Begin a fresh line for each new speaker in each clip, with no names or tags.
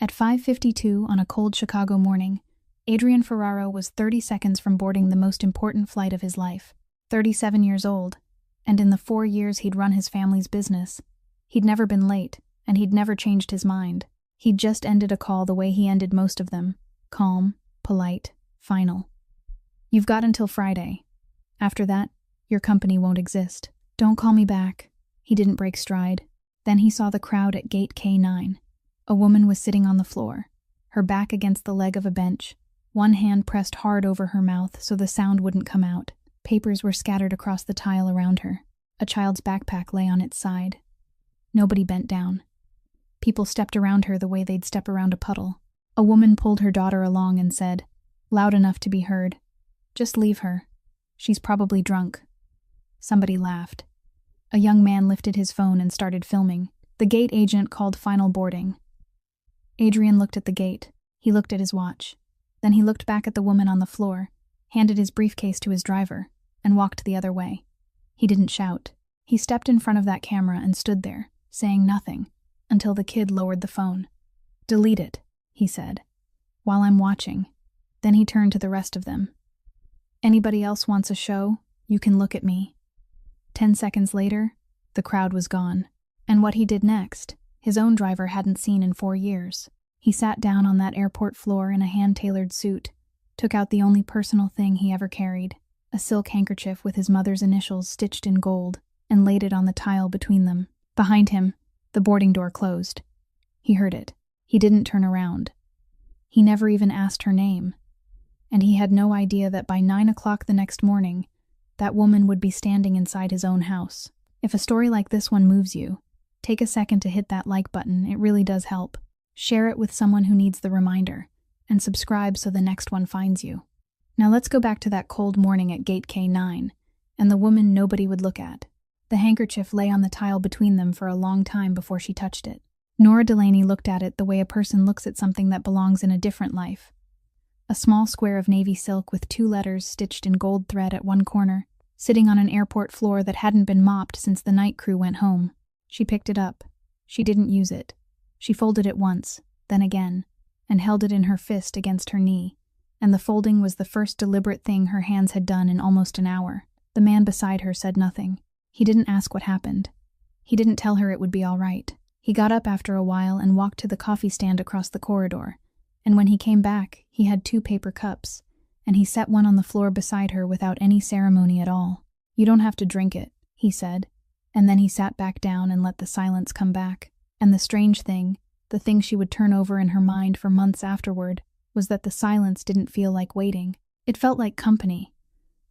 At 5:52 on a cold Chicago morning, Adrian Ferraro was 30 seconds from boarding the most important flight of his life. 37 years old, and in the 4 years he'd run his family's business, he'd never been late, and he'd never changed his mind. He'd just ended a call the way he ended most of them: calm, polite, final. "You've got until Friday. After that, your company won't exist. Don't call me back." He didn't break stride. Then he saw the crowd at gate K9. A woman was sitting on the floor, her back against the leg of a bench, one hand pressed hard over her mouth so the sound wouldn't come out. Papers were scattered across the tile around her. A child's backpack lay on its side. Nobody bent down. People stepped around her the way they'd step around a puddle. A woman pulled her daughter along and said, loud enough to be heard, "Just leave her. She's probably drunk." Somebody laughed. A young man lifted his phone and started filming. The gate agent called final boarding. Adrian looked at the gate. He looked at his watch. Then he looked back at the woman on the floor, handed his briefcase to his driver, and walked the other way. He didn't shout. He stepped in front of that camera and stood there, saying nothing, until the kid lowered the phone. "Delete it," he said, "while I'm watching." Then he turned to the rest of them. "Anybody else wants a show? You can look at me." 10 seconds later, the crowd was gone. And what he did next, his own driver hadn't seen in 4 years. He sat down on that airport floor in a hand-tailored suit, took out the only personal thing he ever carried, a silk handkerchief with his mother's initials stitched in gold, and laid it on the tile between them. Behind him, the boarding door closed. He heard it. He didn't turn around. He never even asked her name. And he had no idea that by 9 o'clock the next morning, that woman would be standing inside his own house. If a story like this one moves you, take a second to hit that like button. It really does help. Share it with someone who needs the reminder, and subscribe so the next one finds you. Now let's go back to that cold morning at gate K9, and the woman nobody would look at. The handkerchief lay on the tile between them for a long time before she touched it. Nora Delaney looked at it the way a person looks at something that belongs in a different life. A small square of navy silk with 2 letters stitched in gold thread at one corner, sitting on an airport floor that hadn't been mopped since the night crew went home. She picked it up. She didn't use it. She folded it once, then again, and held it in her fist against her knee, and the folding was the first deliberate thing her hands had done in almost an hour. The man beside her said nothing. He didn't ask what happened. He didn't tell her it would be all right. He got up after a while and walked to the coffee stand across the corridor, and when he came back, he had 2 paper cups, and he set one on the floor beside her without any ceremony at all. "You don't have to drink it," he said, and then he sat back down and let the silence come back. And the strange thing, the thing she would turn over in her mind for months afterward, was that the silence didn't feel like waiting. It felt like company.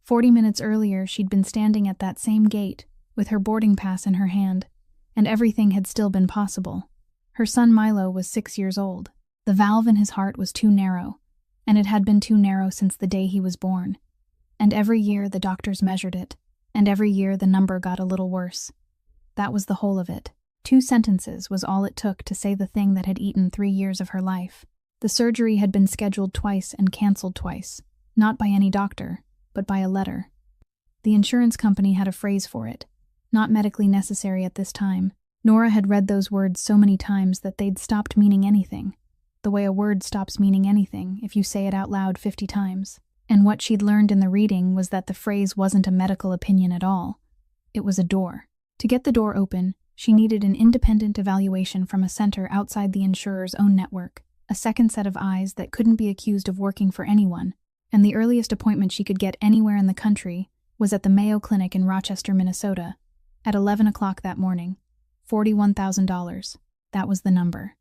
40 minutes earlier, she'd been standing at that same gate, with her boarding pass in her hand, and everything had still been possible. Her son Milo was 6 years old. The valve in his heart was too narrow, and it had been too narrow since the day he was born. And every year the doctors measured it, and every year the number got a little worse. That was the whole of it. 2 sentences was all it took to say the thing that had eaten 3 years of her life. The surgery had been scheduled twice and canceled twice, not by any doctor, but by a letter. The insurance company had a phrase for it, not medically necessary at this time. Nora had read those words so many times that they'd stopped meaning anything, the way a word stops meaning anything if you say it out loud 50 times. And what she'd learned in the reading was that the phrase wasn't a medical opinion at all. It was a door. To get the door open, she needed an independent evaluation from a center outside the insurer's own network, a second set of eyes that couldn't be accused of working for anyone, and the earliest appointment she could get anywhere in the country was at the Mayo Clinic in Rochester, Minnesota, at 11 o'clock that morning. $41,000. That was the number.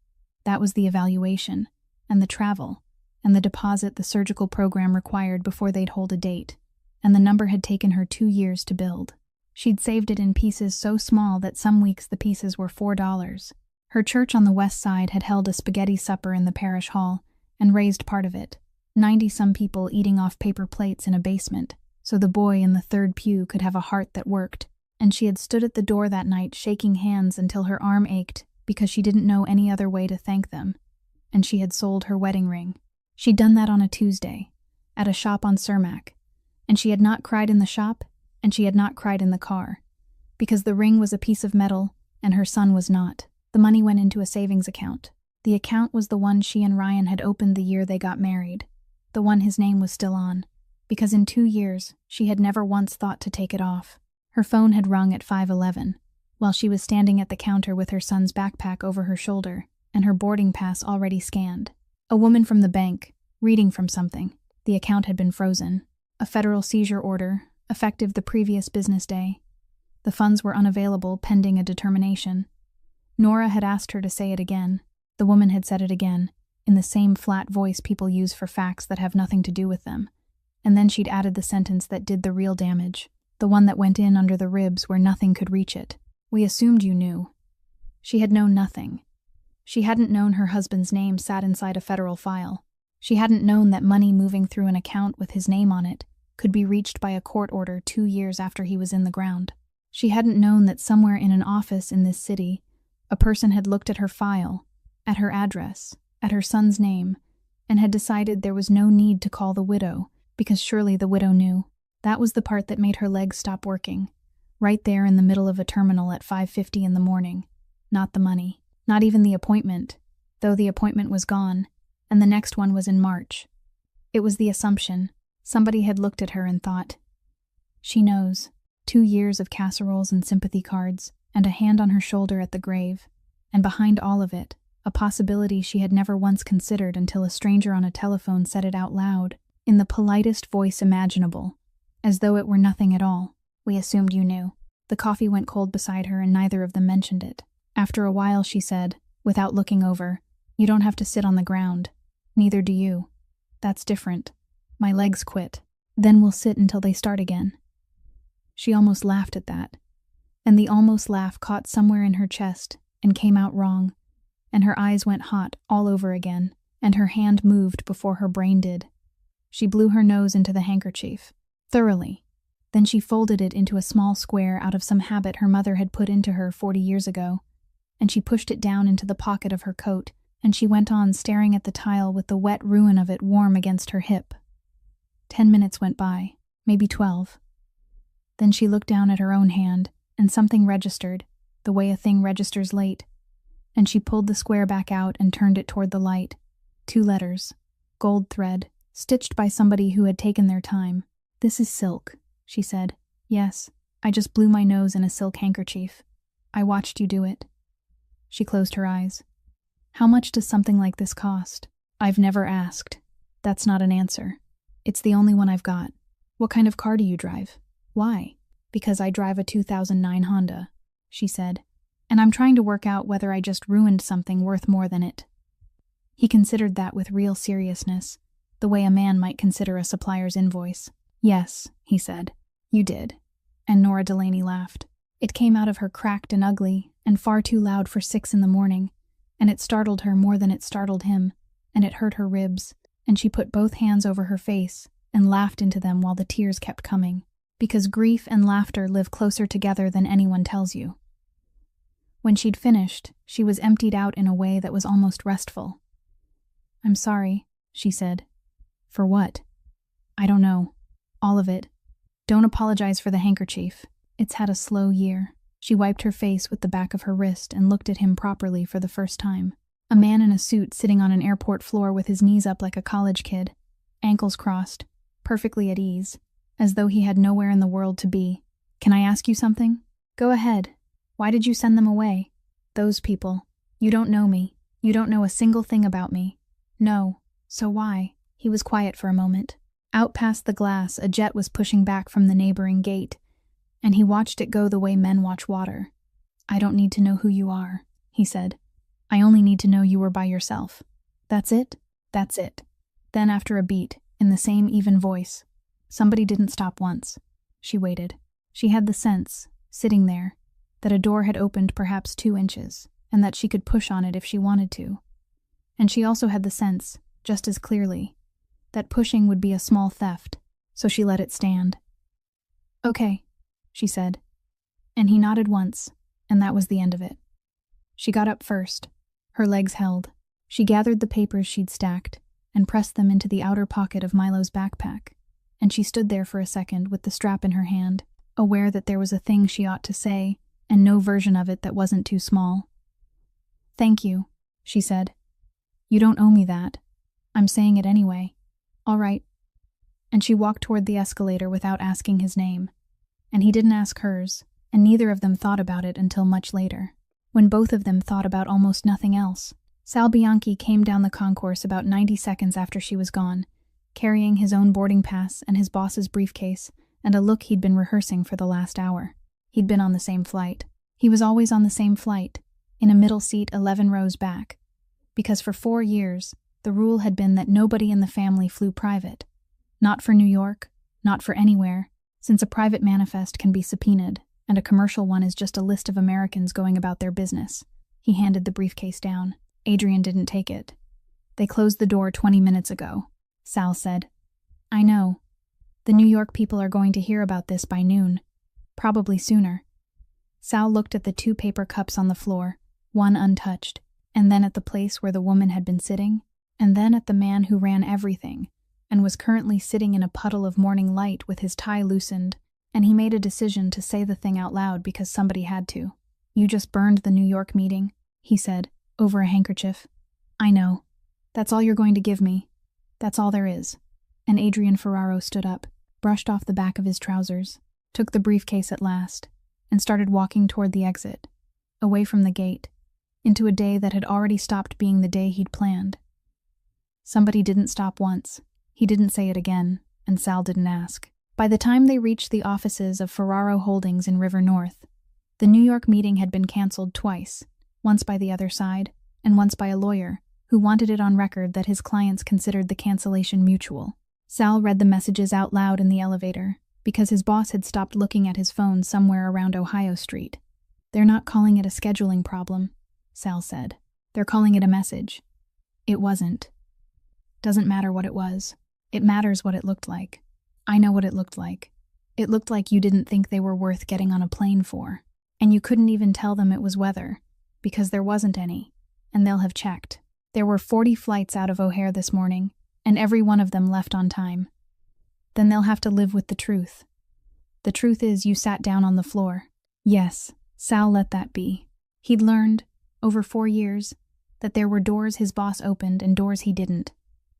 That was the evaluation, and the travel, and the deposit the surgical program required before they'd hold a date, and the number had taken her 2 years to build. She'd saved it in pieces so small that some weeks the pieces were $4. Her church on the west side had held a spaghetti supper in the parish hall and raised part of it, 90-some people eating off paper plates in a basement, so the boy in the 3rd pew could have a heart that worked, and she had stood at the door that night shaking hands until her arm ached because she didn't know any other way to thank them, and she had sold her wedding ring. She'd done that on a Tuesday, at a shop on Cermak, and she had not cried in the shop, and she had not cried in the car, because the ring was a piece of metal and her son was not. The money went into a savings account. The account was the one she and Ryan had opened the year they got married, the one his name was still on, because in 2 years she had never once thought to take it off. Her phone had rung at 5:11, while she was standing at the counter with her son's backpack over her shoulder and her boarding pass already scanned. A woman from the bank, reading from something. The account had been frozen. A federal seizure order, effective the previous business day. The funds were unavailable pending a determination. Nora had asked her to say it again. The woman had said it again, in the same flat voice people use for facts that have nothing to do with them. And then she'd added the sentence that did the real damage, the one that went in under the ribs where nothing could reach it. We assumed you knew. She had known nothing. She hadn't known her husband's name sat inside a federal file. She hadn't known that money moving through an account with his name on it could be reached by a court order 2 years after he was in the ground. She hadn't known that somewhere in an office in this city, a person had looked at her file, at her address, at her son's name, and had decided there was no need to call the widow, because surely the widow knew. That was the part that made her legs stop working, right there in the middle of a terminal at 5:50 in the morning. Not the money, not even the appointment, though the appointment was gone, and the next one was in March. It was the assumption. Somebody had looked at her and thought, she knows. 2 years of casseroles and sympathy cards, and a hand on her shoulder at the grave, and behind all of it, a possibility she had never once considered until a stranger on a telephone said it out loud, in the politest voice imaginable, as though it were nothing at all. We assumed you knew. The coffee went cold beside her and neither of them mentioned it. After a while she said, without looking over, you don't have to sit on the ground. Neither do you. That's different. My legs quit. Then we'll sit until they start again. She almost laughed at that, and the almost laugh caught somewhere in her chest and came out wrong, and her eyes went hot all over again, and her hand moved before her brain did. She blew her nose into the handkerchief, thoroughly. Then she folded it into a small square out of some habit her mother had put into her 40 years ago, and she pushed it down into the pocket of her coat, and she went on staring at the tile with the wet ruin of it warm against her hip. 10 minutes went by, maybe 12. Then she looked down at her own hand, and something registered, the way a thing registers late, and she pulled the square back out and turned it toward the light. 2 letters, gold thread, stitched by somebody who had taken their time. This is silk, she said. Yes, I just blew my nose in a silk handkerchief. I watched you do it. She closed her eyes. How much does something like this cost? I've never asked. That's not an answer. It's the only one I've got. What kind of car do you drive? Why? Because I drive a 2009 Honda, she said, and I'm trying to work out whether I just ruined something worth more than it. He considered that with real seriousness, the way a man might consider a supplier's invoice. Yes, he said, you did. And Nora Delaney laughed. It came out of her cracked and ugly, and far too loud for 6 in the morning, and it startled her more than it startled him, and it hurt her ribs, and she put both hands over her face and laughed into them while the tears kept coming. Because grief and laughter live closer together than anyone tells you. When she'd finished, she was emptied out in a way that was almost restful. I'm sorry, she said. For what? I don't know. All of it. Don't apologize for the handkerchief. It's had a slow year. She wiped her face with the back of her wrist and looked at him properly for the first time. A man in a suit sitting on an airport floor with his knees up like a college kid, ankles crossed, perfectly at ease, as though he had nowhere in the world to be. Can I ask you something? Go ahead. Why did you send them away? Those people. You don't know me. You don't know a single thing about me. No. So why? He was quiet for a moment. Out past the glass, a jet was pushing back from the neighboring gate, and he watched it go the way men watch water. I don't need to know who you are, he said. I only need to know you were by yourself. That's it? That's it. Then after a beat, in the same even voice, somebody didn't stop once. She waited. She had the sense, sitting there, that a door had opened perhaps 2 inches, and that she could push on it if she wanted to. And she also had the sense, just as clearly, that pushing would be a small theft, so she let it stand. Okay, she said. And he nodded once, and that was the end of it. She got up first. Her legs held. She gathered the papers she'd stacked and pressed them into the outer pocket of Milo's backpack, and she stood there for a second with the strap in her hand, aware that there was a thing she ought to say, and no version of it that wasn't too small. Thank you, she said. You don't owe me that. I'm saying it anyway. All right. And she walked toward the escalator without asking his name. And he didn't ask hers, and neither of them thought about it until much later, when both of them thought about almost nothing else. Sal Bianchi came down the concourse about 90 seconds after she was gone, carrying his own boarding pass and his boss's briefcase, and a look he'd been rehearsing for the last hour. He'd been on the same flight. He was always on the same flight, in a middle seat 11 rows back, because for 4 years, the rule had been that nobody in the family flew private. Not for New York, not for anywhere, since a private manifest can be subpoenaed, and a commercial one is just a list of Americans going about their business. He handed the briefcase down. Adrian didn't take it. They closed the door 20 minutes ago, Sal said. I know. The New York people are going to hear about this by noon. Probably sooner. Sal looked at the 2 paper cups on the floor, one untouched, and then at the place where the woman had been sitting, and then at the man who ran everything, and was currently sitting in a puddle of morning light with his tie loosened, and he made a decision to say the thing out loud because somebody had to. You just burned the New York meeting, he said, over a handkerchief. I know. That's all you're going to give me. That's all there is. And Adrian Ferraro stood up, brushed off the back of his trousers, took the briefcase at last, and started walking toward the exit, away from the gate, into a day that had already stopped being the day he'd planned. Somebody didn't stop once. He didn't say it again, and Sal didn't ask. By the time they reached the offices of Ferraro Holdings in River North, the New York meeting had been canceled twice, once by the other side, and once by a lawyer, who wanted it on record that his clients considered the cancellation mutual. Sal read the messages out loud in the elevator, because his boss had stopped looking at his phone somewhere around Ohio Street. They're not calling it a scheduling problem, Sal said. They're calling it a message. It wasn't. Doesn't matter what it was. It matters what it looked like. I know what it looked like. It looked like you didn't think they were worth getting on a plane for. And you couldn't even tell them it was weather, because there wasn't any. And they'll have checked. There were 40 flights out of O'Hare this morning, and every one of them left on time. Then they'll have to live with the truth. The truth is you sat down on the floor. Yes, Sal let that be. He'd learned, over 4 years, that there were doors his boss opened and doors he didn't,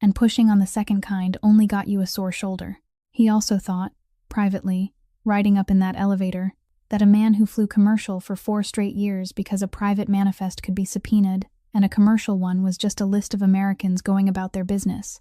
and pushing on the second kind only got you a sore shoulder. He also thought, privately, riding up in that elevator, that a man who flew commercial for 4 straight years because a private manifest could be subpoenaed, and a commercial one was just a list of Americans going about their business.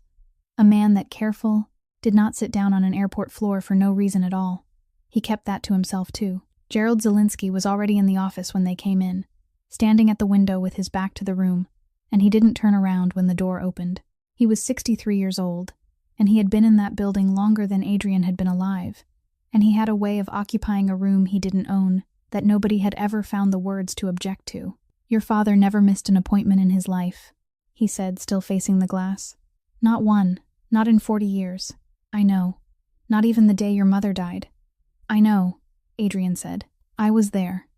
A man that careful, did not sit down on an airport floor for no reason at all. He kept that to himself too. Gerald Zielinski was already in the office when they came in, standing at the window with his back to the room, and he didn't turn around when the door opened. He was 63 years old, and he had been in that building longer than Adrian had been alive, and he had a way of occupying a room he didn't own that nobody had ever found the words to object to. Your father never missed an appointment in his life, he said, still facing the glass. Not one, not in 40 years. I know. Not even the day your mother died. I know, Adrian said. I was there.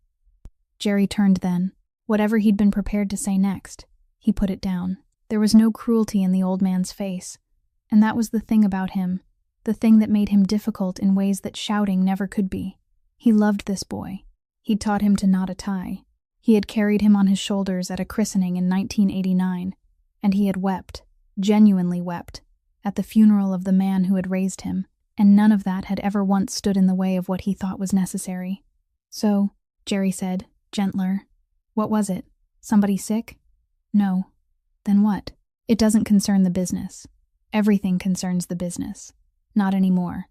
Jerry turned then. Whatever he'd been prepared to say next, he put it down. There was no cruelty in the old man's face, and that was the thing about him, the thing that made him difficult in ways that shouting never could be. He loved this boy. He'd taught him to knot a tie. He had carried him on his shoulders at a christening in 1989, and he had wept, genuinely wept, at the funeral of the man who had raised him, and none of that had ever once stood in the way of what he thought was necessary. So, Jerry said, gentler, what was it? Somebody sick? No. Then what? It doesn't concern the business. Everything concerns the business. Not anymore.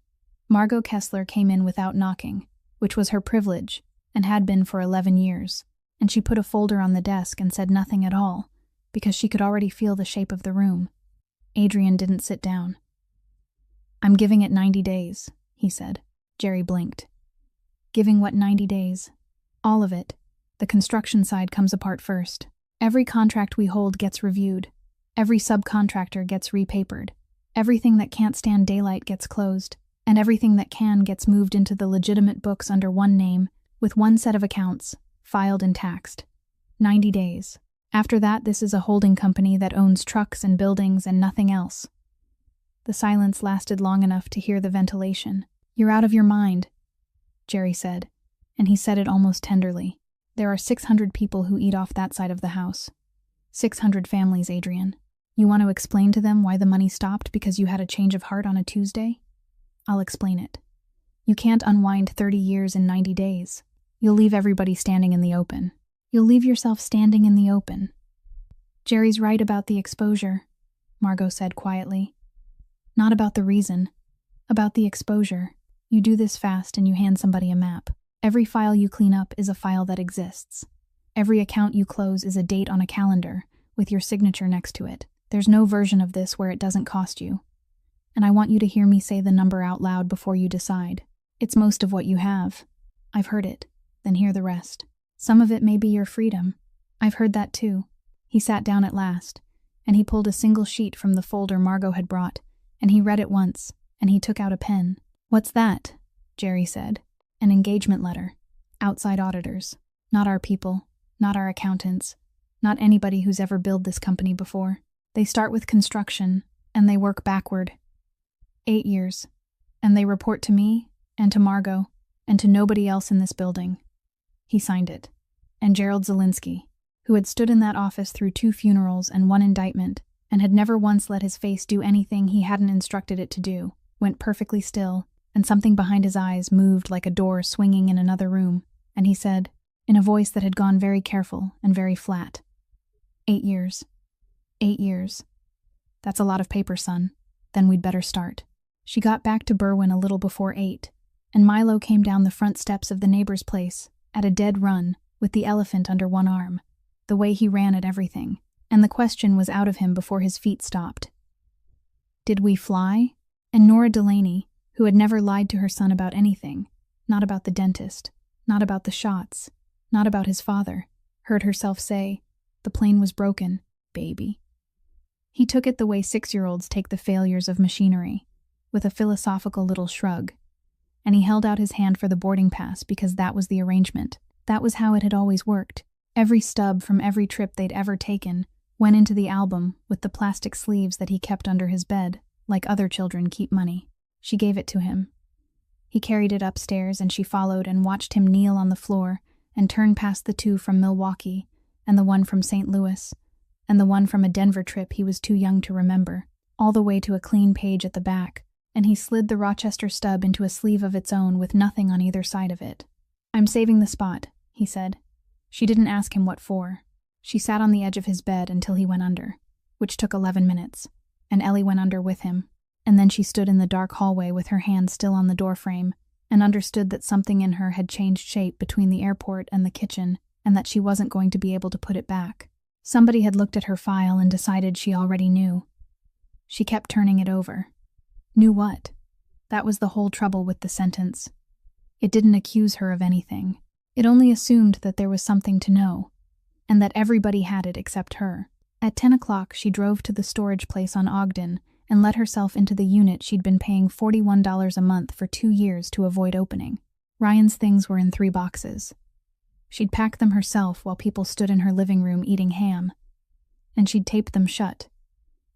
Margot Kessler came in without knocking, which was her privilege, and had been for 11 years, and she put a folder on the desk and said nothing at all, because she could already feel the shape of the room. Adrian didn't sit down. I'm giving it 90 days, he said. Jerry blinked. Giving what 90 days? All of it. The construction side comes apart first. Every contract we hold gets reviewed. Every subcontractor gets repapered. Everything that can't stand daylight gets closed. And everything that can gets moved into the legitimate books under one name, with one set of accounts, filed and taxed. 90 days. After that, this is a holding company that owns trucks and buildings and nothing else. The silence lasted long enough to hear the ventilation. You're out of your mind, Jerry said, and he said it almost tenderly. There are 600 people who eat off that side of the house. 600 families, Adrian. You want to explain to them why the money stopped because you had a change of heart on a Tuesday? I'll explain it. You can't unwind 30 years in 90 days. You'll leave everybody standing in the open. You'll leave yourself standing in the open. Jerry's right about the exposure, Margot said quietly. Not about the reason. About the exposure. You do this fast and you hand somebody a map. Every file you clean up is a file that exists. Every account you close is a date on a calendar, with your signature next to it. There's no version of this where it doesn't cost you. And I want you to hear me say the number out loud before you decide. It's most of what you have. I've heard it. Then hear the rest. Some of it may be your freedom. I've heard that too. He sat down at last, and he pulled a single sheet from the folder Margot had brought, and he read it once, and he took out a pen. What's that? Jerry said. An engagement letter. Outside auditors. Not our people. Not our accountants. Not anybody who's ever billed this company before. They start with construction, and they work backward. 8 years. And they report to me, and to Margot, and to nobody else in this building. He signed it. And Gerald Zielinski, who had stood in that office through 2 funerals and 1 indictment, and had never once let his face do anything he hadn't instructed it to do, went perfectly still, and something behind his eyes moved like a door swinging in another room, and he said, in a voice that had gone very careful and very flat, 8 years. 8 years. That's a lot of paper, son. Then we'd better start. She got back to Berwyn a little before 8, and Milo came down the front steps of the neighbor's place, at a dead run, with the elephant under one arm, the way he ran at everything, and the question was out of him before his feet stopped. Did we fly? And Nora Delaney, who had never lied to her son about anything, not about the dentist, not about the shots, not about his father, heard herself say, the plane was broken, baby. He took it the way 6-year-olds take the failures of machinery, with a philosophical little shrug, and he held out his hand for the boarding pass because that was the arrangement. That was how it had always worked. Every stub from every trip they'd ever taken went into the album with the plastic sleeves that he kept under his bed, like other children keep money. She gave it to him. He carried it upstairs, and she followed and watched him kneel on the floor and turn past the 2 from Milwaukee, and the 1 from St. Louis, and the 1 from a Denver trip he was too young to remember, all the way to a clean page at the back, and he slid the Rochester stub into a sleeve of its own with nothing on either side of it. I'm saving the spot, he said. She didn't ask him what for. She sat on the edge of his bed until he went under, which took 11 minutes, and Ellie went under with him, and then she stood in the dark hallway with her hand still on the doorframe, and understood that something in her had changed shape between the airport and the kitchen, and that she wasn't going to be able to put it back. Somebody had looked at her file and decided she already knew. She kept turning it over. Knew what? That was the whole trouble with the sentence. It didn't accuse her of anything. It only assumed that there was something to know, and that everybody had it except her. At 10 o'clock, she drove to the storage place on Ogden and let herself into the unit she'd been paying $41 a month for 2 years to avoid opening. Ryan's things were in 3 boxes. She'd packed them herself while people stood in her living room eating ham, and she'd taped them shut,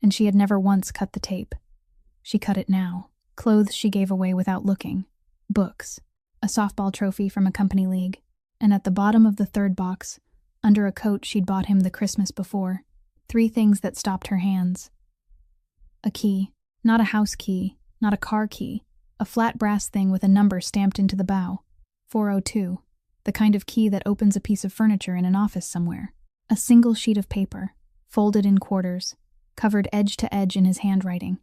and she had never once cut the tape. She cut it now. Clothes she gave away without looking. Books. A softball trophy from a company league. And at the bottom of the 3rd box, under a coat she'd bought him the Christmas before, 3 things that stopped her hands. A key. Not a house key. Not a car key. A flat brass thing with a number stamped into the bow. 402. The kind of key that opens a piece of furniture in an office somewhere. A single sheet of paper, folded in quarters, covered edge to edge in his handwriting.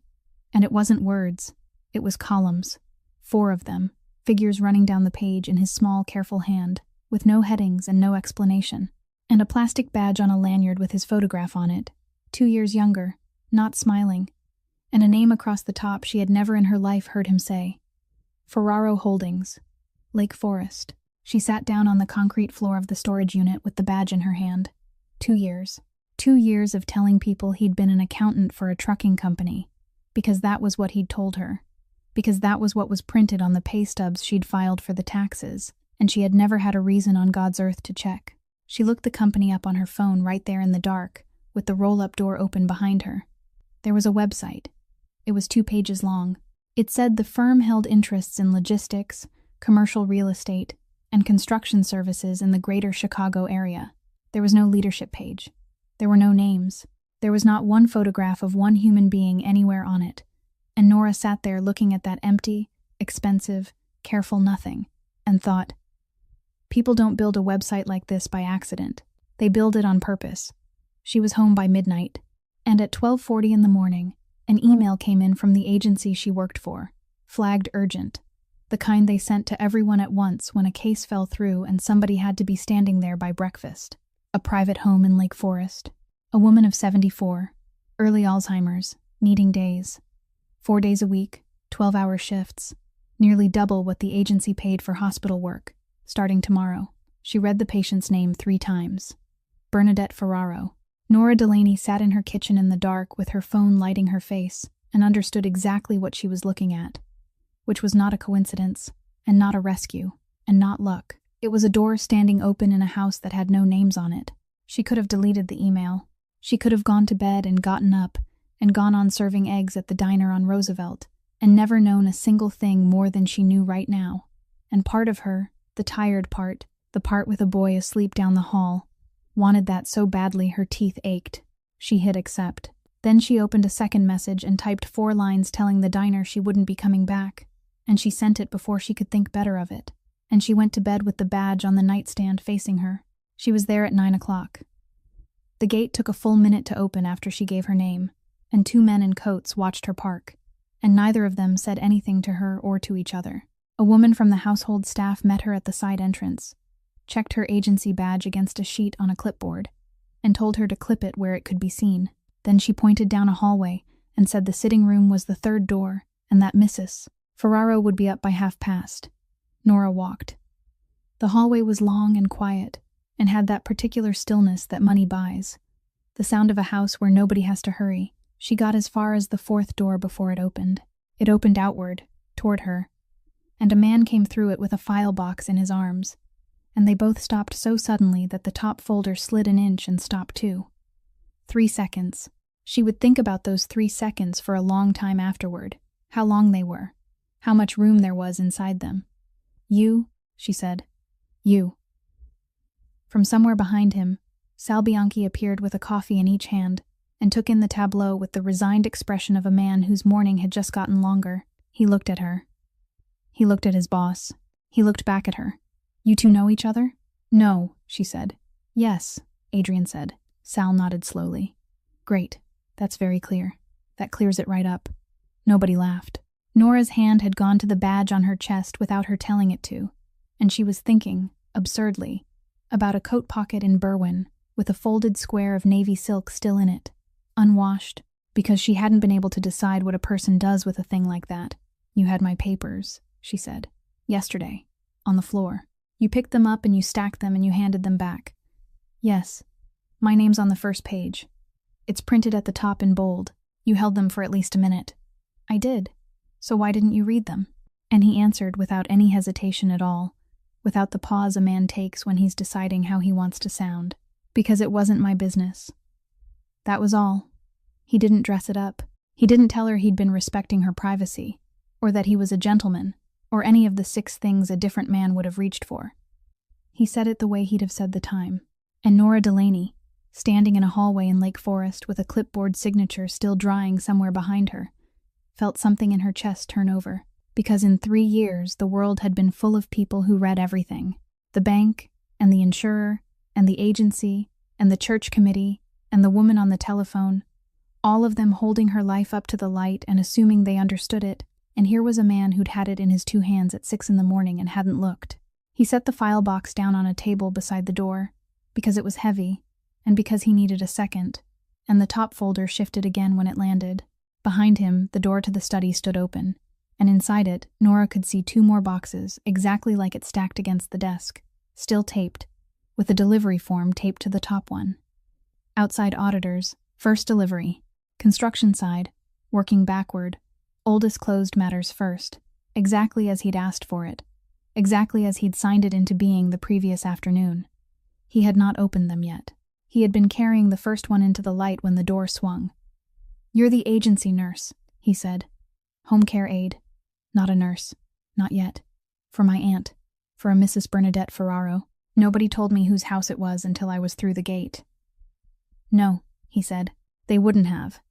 And it wasn't words. It was columns. 4 of them, figures running down the page in his small, careful hand, with no headings and no explanation. And a plastic badge on a lanyard with his photograph on it, 2 years younger, not smiling. And a name across the top she had never in her life heard him say. Ferraro Holdings. Lake Forest. She sat down on the concrete floor of the storage unit with the badge in her hand. 2 years. 2 years of telling people he'd been an accountant for a trucking company, because that was what he'd told her, because that was what was printed on the pay stubs she'd filed for the taxes, and she had never had a reason on God's earth to check. She looked the company up on her phone right there in the dark, with the roll-up door open behind her. There was a website. It was 2 pages long. It said the firm held interests in logistics, commercial real estate, and construction services in the greater Chicago area. There was no leadership page. There were no names. There was not one photograph of one human being anywhere on it, and Nora sat there looking at that empty, expensive, careful nothing, and thought, people don't build a website like this by accident. They build it on purpose. She was home by midnight, and at 12:40 in the morning, an email came in from the agency she worked for, flagged urgent, the kind they sent to everyone at once when a case fell through and somebody had to be standing there by breakfast. A private home in Lake Forest. A woman of 74, early Alzheimer's, needing days. 4 days a week, 12-hour shifts, nearly double what the agency paid for hospital work, starting tomorrow. She read the patient's name 3 times. Bernadette Ferraro. Nora Delaney sat in her kitchen in the dark with her phone lighting her face and understood exactly what she was looking at, which was not a coincidence, and not a rescue, and not luck. It was a door standing open in a house that had no names on it. She could have deleted the email. She could have gone to bed and gotten up and gone on serving eggs at the diner on Roosevelt and never known a single thing more than she knew right now. And part of her, the tired part, the part with a boy asleep down the hall, wanted that so badly her teeth ached. She hit accept. Then she opened a second message and typed 4 lines telling the diner she wouldn't be coming back, and she sent it before she could think better of it. And she went to bed with the badge on the nightstand facing her. She was there at 9 o'clock. The gate took a full minute to open after she gave her name, and 2 men in coats watched her park, and neither of them said anything to her or to each other. A woman from the household staff met her at the side entrance, checked her agency badge against a sheet on a clipboard, and told her to clip it where it could be seen. Then she pointed down a hallway and said the sitting room was the 3rd door and that Mrs. Ferraro would be up by past. Nora walked. The hallway was long and quiet, and had that particular stillness that money buys. The sound of a house where nobody has to hurry. She got as far as the 4th door before it opened. It opened outward, toward her, and a man came through it with a file box in his arms, and they both stopped so suddenly that the top folder slid an inch and stopped too. 3 seconds. She would think about those 3 seconds for a long time afterward, how long they were, how much room there was inside them. You, she said. You. From somewhere behind him, Sal Bianchi appeared with a coffee in each hand and took in the tableau with the resigned expression of a man whose morning had just gotten longer. He looked at her. He looked at his boss. He looked back at her. You 2 know each other? No, she said. Yes, Adrian said. Sal nodded slowly. Great. That's very clear. That clears it right up. Nobody laughed. Nora's hand had gone to the badge on her chest without her telling it to, and she was thinking, absurdly, about a coat pocket in Berwyn with a folded square of navy silk still in it, unwashed, because she hadn't been able to decide what a person does with a thing like that. You had my papers, she said. Yesterday. On the floor. You picked them up and you stacked them and you handed them back. Yes. My name's on the first page. It's printed at the top in bold. You held them for at least a minute. I did. So why didn't you read them? And he answered without any hesitation at all, without the pause a man takes when he's deciding how he wants to sound. Because it wasn't my business. That was all. He didn't dress it up. He didn't tell her he'd been respecting her privacy, or that he was a gentleman, or any of the 6 things a different man would have reached for. He said it the way he'd have said the time. And Nora Delaney, standing in a hallway in Lake Forest with a clipboard signature still drying somewhere behind her, felt something in her chest turn over, because in 3 years the world had been full of people who read everything. The bank, and the insurer, and the agency, and the church committee, and the woman on the telephone, all of them holding her life up to the light and assuming they understood it, and here was a man who'd had it in his 2 hands at 6 in the morning and hadn't looked. He set the file box down on a table beside the door, because it was heavy, and because he needed a second, and the top folder shifted again when it landed. Behind him, the door to the study stood open, and inside it, Nora could see 2 more boxes, exactly like it stacked against the desk, still taped, with a delivery form taped to the top one. Outside auditors, first delivery. Construction side, working backward, oldest closed matters first, exactly as he'd asked for it, exactly as he'd signed it into being the previous afternoon. He had not opened them yet. He had been carrying the first one into the light when the door swung. You're the agency nurse, he said. Home care aide. Not a nurse. Not yet. For my aunt. For a Mrs. Bernadette Ferraro. Nobody told me whose house it was until I was through the gate. No, he said. They wouldn't have.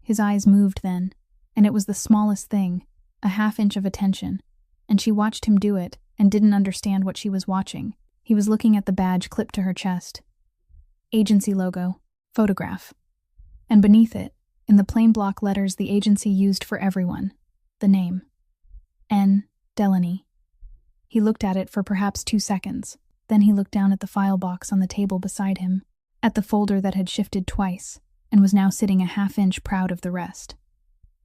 His eyes moved then, and it was the smallest thing, a half-inch of attention, and she watched him do it and didn't understand what she was watching. He was looking at the badge clipped to her chest. Agency logo, photograph. And beneath it, in the plain block letters the agency used for everyone, the name. N. Delaney. He looked at it for perhaps 2 seconds. Then he looked down at the file box on the table beside him, at the folder that had shifted twice, and was now sitting a half-inch proud of the rest.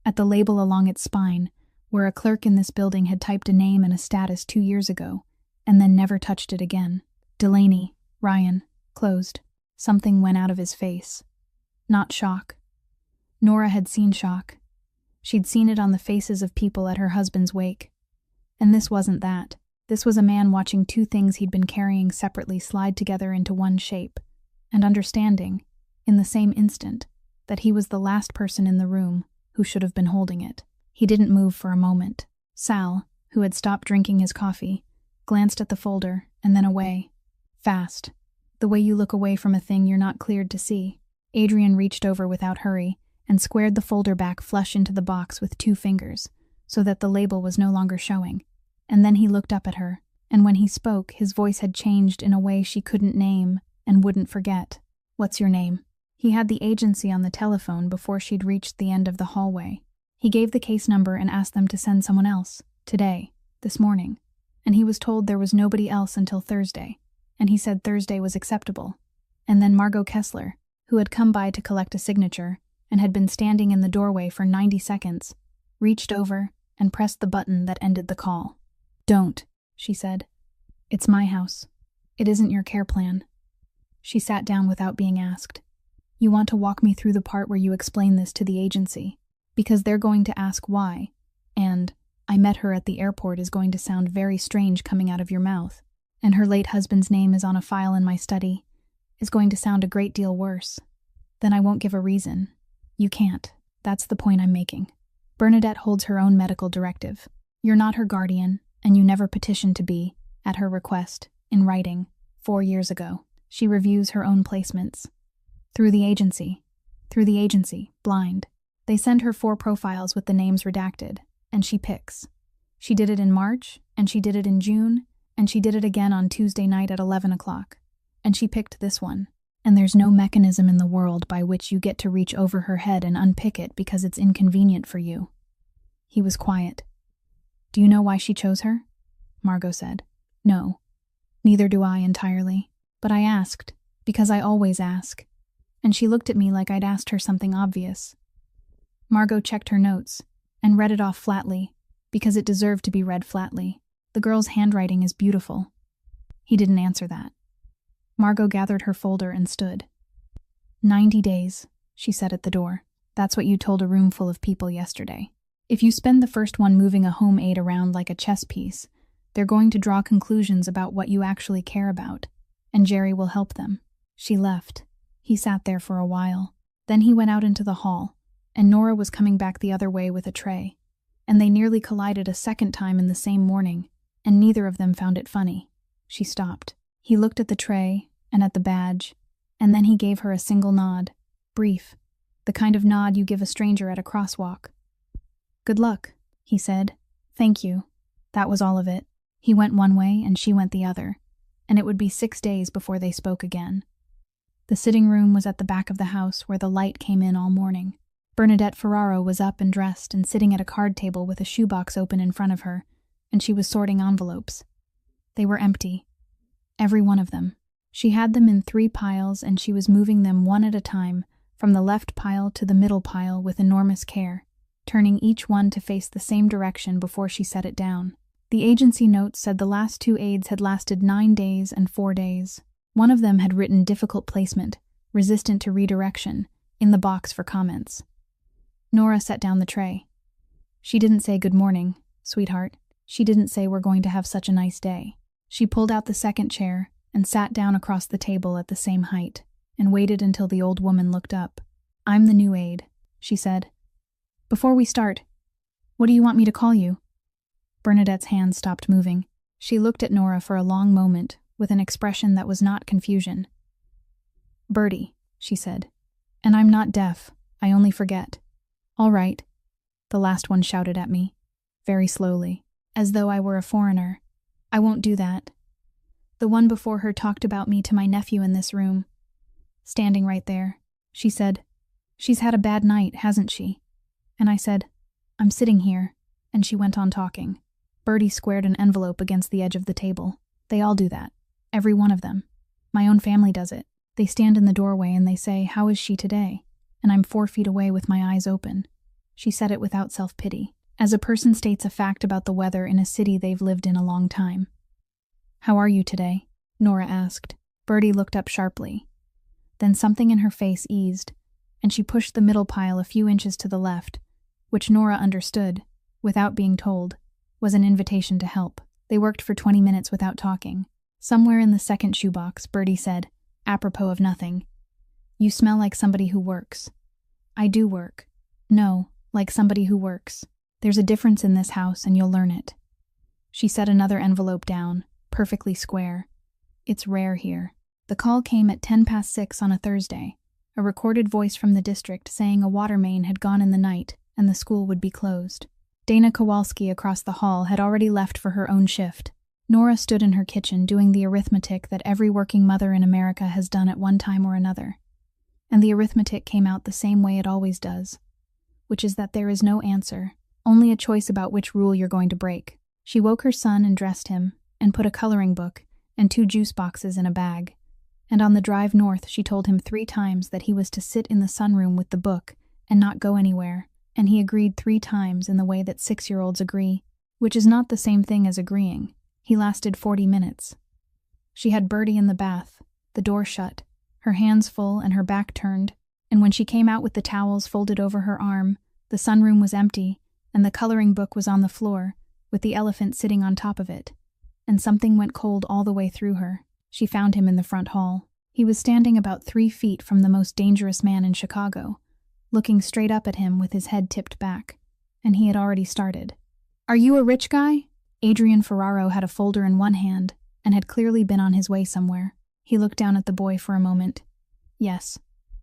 At the label along its spine, where a clerk in this building had typed a name and a status 2 years ago, and then never touched it again. Delaney, Ryan, closed. Something went out of his face. Not shock. Nora had seen shock. She'd seen it on the faces of people at her husband's wake. And this wasn't that. This was a man watching 2 things he'd been carrying separately slide together into one shape, and understanding, in the same instant, that he was the last person in the room who should have been holding it. He didn't move for a moment. Sal, who had stopped drinking his coffee, glanced at the folder and then away. Fast. The way you look away from a thing you're not cleared to see. Adrian reached over without hurry and squared the folder back flush into the box with 2 fingers, so that the label was no longer showing. And then he looked up at her, and when he spoke, his voice had changed in a way she couldn't name and wouldn't forget. "What's your name?" He had the agency on the telephone before she'd reached the end of the hallway. He gave the case number and asked them to send someone else, today, this morning. And he was told there was nobody else until Thursday, and he said Thursday was acceptable. And then Margot Kessler, who had come by to collect a signature and had been standing in the doorway for 90 seconds, reached over and pressed the button that ended the call. "Don't," she said. "It's my house. It isn't your care plan." She sat down without being asked. "You want to walk me through the part where you explain this to the agency, because they're going to ask why, and 'I met her at the airport' is going to sound very strange coming out of your mouth, and 'her late husband's name is on a file in my study' is going to sound a great deal worse. Then I won't give a reason. You can't. That's the point I'm making. Bernadette holds her own medical directive. You're not her guardian, and you never petitioned to be, at her request, in writing, 4 years ago. She reviews her own placements. Through the agency, blind. They send her 4 profiles with the names redacted, and she picks. She did it in March, and she did it in June, and she did it again on Tuesday night at 11 o'clock. And she picked this one. And there's no mechanism in the world by which you get to reach over her head and unpick it because it's inconvenient for you." He was quiet. "Do you know why she chose her?" Margot said. "No. Neither do I entirely. But I asked, because I always ask. And she looked at me like I'd asked her something obvious." Margot checked her notes and read it off flatly, because it deserved to be read flatly. "The girl's handwriting is beautiful." He didn't answer that. Margot gathered her folder and stood. 90 days, she said at the door. "That's what you told a room full of people yesterday. If you spend the first one moving a home aid around like a chess piece, they're going to draw conclusions about what you actually care about, and Jerry will help them." She left. He sat there for a while. Then he went out into the hall, and Nora was coming back the other way with a tray. And they nearly collided a second time in the same morning, and neither of them found it funny. She stopped. He looked at the tray and at the badge, and then he gave her a single nod, brief, the kind of nod you give a stranger at a crosswalk. "Good luck," he said. "Thank you." That was all of it. He went one way and she went the other, and it would be 6 days before they spoke again. The sitting room was at the back of the house where the light came in all morning. Bernadette Ferraro was up and dressed and sitting at a card table with a shoebox open in front of her, and she was sorting envelopes. They were empty. Every one of them. She had them in 3 piles, and she was moving them one at a time, from the left pile to the middle pile with enormous care, turning each one to face the same direction before she set it down. The agency notes said the last 2 aides had lasted 9 days and 4 days. One of them had written difficult placement, resistant to redirection, in the box for comments. Nora set down the tray. She didn't say good morning, sweetheart. She didn't say we're going to have such a nice day. She pulled out the second chair and sat down across the table at the same height, and waited until the old woman looked up. "I'm the new aide," she said. "Before we start, what do you want me to call you?" Bernadette's hand stopped moving. She looked at Nora for a long moment, with an expression that was not confusion. "Bertie," she said. "And I'm not deaf. I only forget. All right, the last one shouted at me, very slowly, as though I were a foreigner. I won't do that. The one before her talked about me to my nephew in this room. Standing right there, she said, "She's had a bad night, hasn't she?" And I said, "I'm sitting here," and she went on talking. Bertie squared an envelope against the edge of the table. They all do that. Every one of them. My own family does it. They stand in the doorway and they say, "How is she today?" And I'm 4 feet away with my eyes open. She said it without self-pity, as a person states a fact about the weather in a city they've lived in a long time. "How are you today?" Nora asked. Bertie looked up sharply. Then something in her face eased, and she pushed the middle pile a few inches to the left, which Nora understood, without being told, was an invitation to help. They worked for 20 minutes without talking. Somewhere in the second shoebox, Bertie said, apropos of nothing, "You smell like somebody who works." "I do work." "No, like somebody who works. There's a difference in this house and you'll learn it." She set another envelope down, perfectly square. "It's rare here." The call came at 6:10 on a Thursday, a recorded voice from the district saying a water main had gone in the night and the school would be closed. Dana Kowalski across the hall had already left for her own shift. Nora stood in her kitchen doing the arithmetic that every working mother in America has done at one time or another. And the arithmetic came out the same way it always does, which is that there is no answer, only a choice about which rule you're going to break. She woke her son and dressed him, and put a coloring book and 2 juice boxes in a bag. And on the drive north she told him 3 times that he was to sit in the sunroom with the book and not go anywhere, and he agreed 3 times in the way that 6-year-olds agree, which is not the same thing as agreeing. He lasted 40 minutes. She had Bertie in the bath, the door shut, her hands full and her back turned, and when she came out with the towels folded over her arm, the sunroom was empty, and the coloring book was on the floor, with the elephant sitting on top of it. And something went cold all the way through her. She found him in the front hall. He was standing about 3 feet from the most dangerous man in Chicago, looking straight up at him with his head tipped back. And he had already started. "Are you a rich guy?" Adrian Ferraro had a folder in one hand and had clearly been on his way somewhere. He looked down at the boy for a moment. "Yes."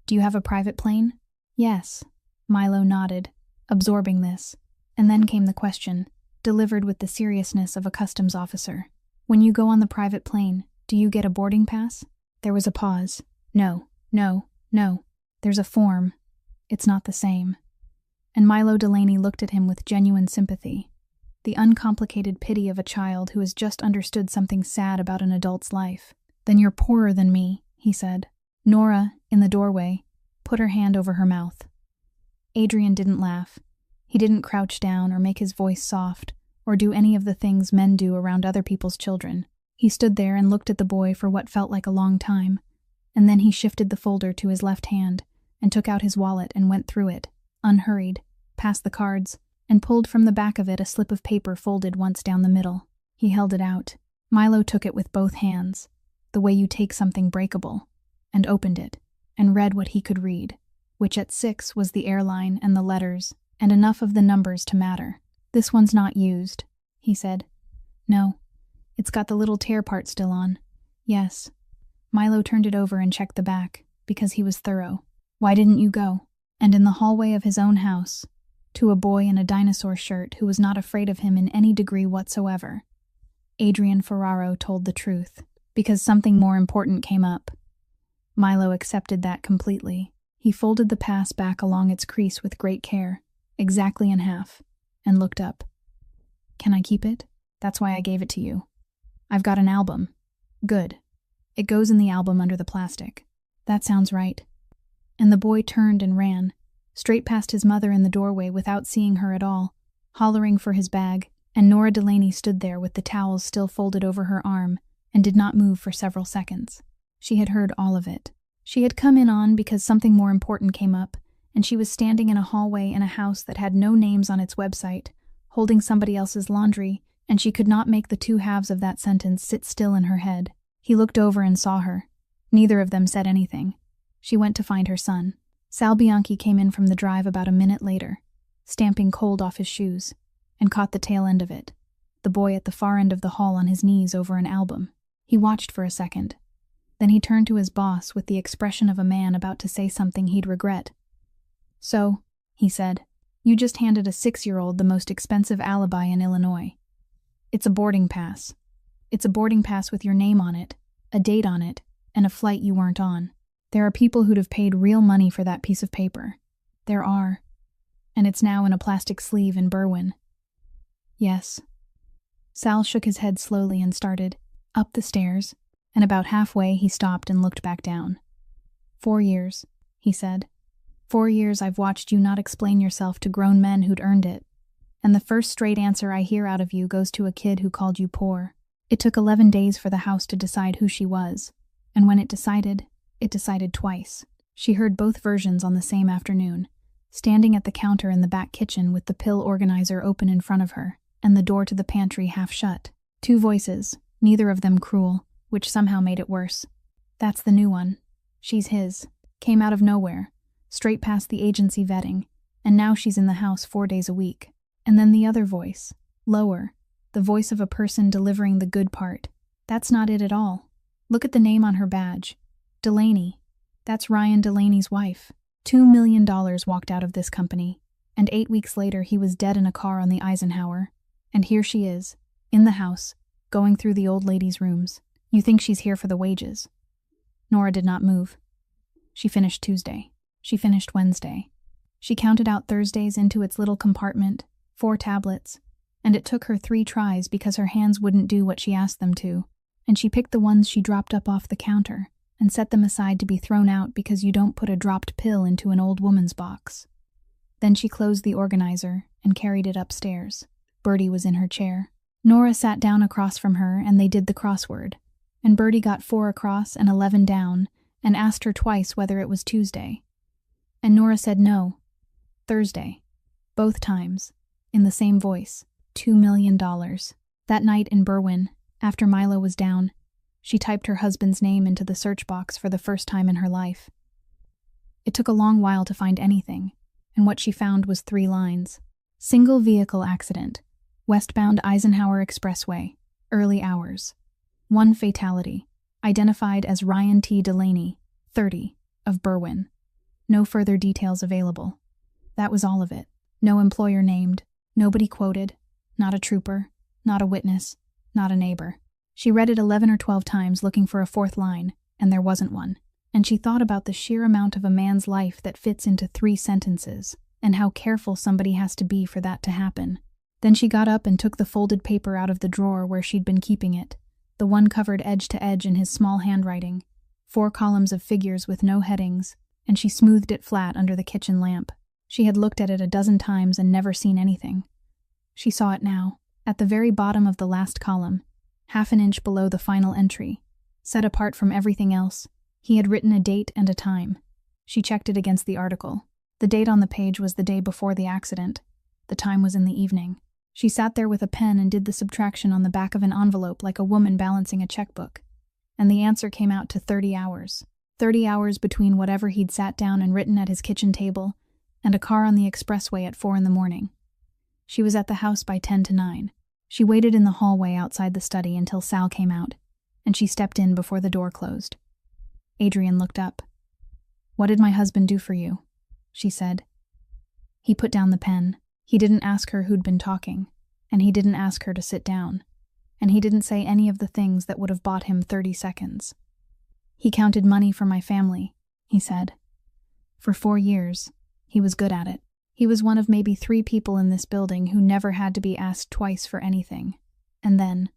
"Do you have a private plane?" "Yes." Milo nodded, absorbing this. And then came the question, delivered with the seriousness of a customs officer. "When you go on the private plane, do you get a boarding pass?" There was a pause. "No, no, no. There's a form. It's not the same." And Milo Delaney looked at him with genuine sympathy. The uncomplicated pity of a child who has just understood something sad about an adult's life. "Then you're poorer than me," he said. Nora, in the doorway, put her hand over her mouth. Adrian didn't laugh. He didn't crouch down or make his voice soft or do any of the things men do around other people's children. He stood there and looked at the boy for what felt like a long time, and then he shifted the folder to his left hand and took out his wallet and went through it, unhurried, past the cards, and pulled from the back of it a slip of paper folded once down the middle. He held it out. Milo took it with both hands, the way you take something breakable, and opened it, and read what he could read, which at 6 was the airline and the letters, and enough of the numbers to matter. "This one's not used," he said. "No. It's got the little tear part still on." "Yes." Milo turned it over and checked the back, because he was thorough. "Why didn't you go?" And in the hallway of his own house, to a boy in a dinosaur shirt who was not afraid of him in any degree whatsoever, Adrian Ferraro told the truth. Because something more important came up. Milo accepted that completely. He folded the pass back along its crease with great care, exactly in half, and looked up. "Can I keep it? That's why I gave it to you." "I've got an album." "Good. It goes in the album under the plastic." "That sounds right." And the boy turned and ran, straight past his mother in the doorway without seeing her at all, hollering for his bag, and Nora Delaney stood there with the towels still folded over her arm and did not move for several seconds. She had heard all of it. She had come in on because something more important came up, and she was standing in a hallway in a house that had no names on its website, holding somebody else's laundry, and she could not make the 2 halves of that sentence sit still in her head. He looked over and saw her. Neither of them said anything. She went to find her son. Sal Bianchi came in from the drive about a minute later, stamping cold off his shoes, and caught the tail end of it, the boy at the far end of the hall on his knees over an album. He watched for a second. Then he turned to his boss with the expression of a man about to say something he'd regret. So, he said, you just handed a 6-year-old the most expensive alibi in Illinois. It's a boarding pass. It's a boarding pass with your name on it, a date on it, and a flight you weren't on. There are people who'd have paid real money for that piece of paper. There are. And it's now in a plastic sleeve in Berwyn. Yes. Sal shook his head slowly and started up the stairs, and about halfway he stopped and looked back down. 4 years, he said. 4 years I've watched you not explain yourself to grown men who'd earned it. And the first straight answer I hear out of you goes to a kid who called you poor. It took 11 days for the house to decide who she was, and when it decided twice. She heard both versions on the same afternoon, standing at the counter in the back kitchen with the pill organizer open in front of her, and the door to the pantry half shut. 2 voices, neither of them cruel, which somehow made it worse. That's the new one. She's his. Came out of nowhere, straight past the agency vetting, and now she's in the house 4 days a week. And then the other voice, lower, the voice of a person delivering the good part. That's not it at all. Look at the name on her badge. Delaney. That's Ryan Delaney's wife. $2 million walked out of this company, and 8 weeks later he was dead in a car on the Eisenhower. And here she is, in the house, going through the old lady's rooms. You think she's here for the wages. Nora did not move. She finished Tuesday. She finished Wednesday. She counted out Thursdays into its little compartment, 4 tablets, and it took her 3 tries because her hands wouldn't do what she asked them to, and she picked the ones she dropped up off the counter and set them aside to be thrown out because you don't put a dropped pill into an old woman's box. Then she closed the organizer and carried it upstairs. Bertie was in her chair. Nora sat down across from her and they did the crossword, and Bertie got 4 across and 11 down and asked her twice whether it was Tuesday. And Nora said no. Thursday. Both times. In the same voice. $2 million. That night in Berwyn, after Milo was down, she typed her husband's name into the search box for the first time in her life. It took a long while to find anything, and what she found was 3 lines. Single vehicle accident. Westbound Eisenhower Expressway. Early hours. 1 fatality. Identified as Ryan T. Delaney, 30, of Berwyn. No further details available. That was all of it. No employer named. Nobody quoted. Not a trooper. Not a witness. Not a neighbor. She read it 11 or 12 times looking for a 4th line, and there wasn't one. And she thought about the sheer amount of a man's life that fits into 3 sentences, and how careful somebody has to be for that to happen. Then she got up and took the folded paper out of the drawer where she'd been keeping it, the one covered edge to edge in his small handwriting, 4 columns of figures with no headings, and she smoothed it flat under the kitchen lamp. She had looked at it a dozen times and never seen anything. She saw it now, at the very bottom of the last column, half an inch below the final entry. Set apart from everything else, he had written a date and a time. She checked it against the article. The date on the page was the day before the accident. The time was in the evening. She sat there with a pen and did the subtraction on the back of an envelope like a woman balancing a checkbook. And the answer came out to 30 hours. 30 hours between whatever he'd sat down and written at his kitchen table and a car on the expressway at 4 in the morning. She was at the house by 10 to 9. She waited in the hallway outside the study until Sal came out, and she stepped in before the door closed. Adrian looked up. "What did my husband do for you?" she said. He put down the pen. He didn't ask her who'd been talking, and he didn't ask her to sit down, and he didn't say any of the things that would have bought him 30 seconds. "He counted money for my family," he said. "For 4 years. He was good at it. He was one of maybe 3 people in this building who never had to be asked twice for anything. And then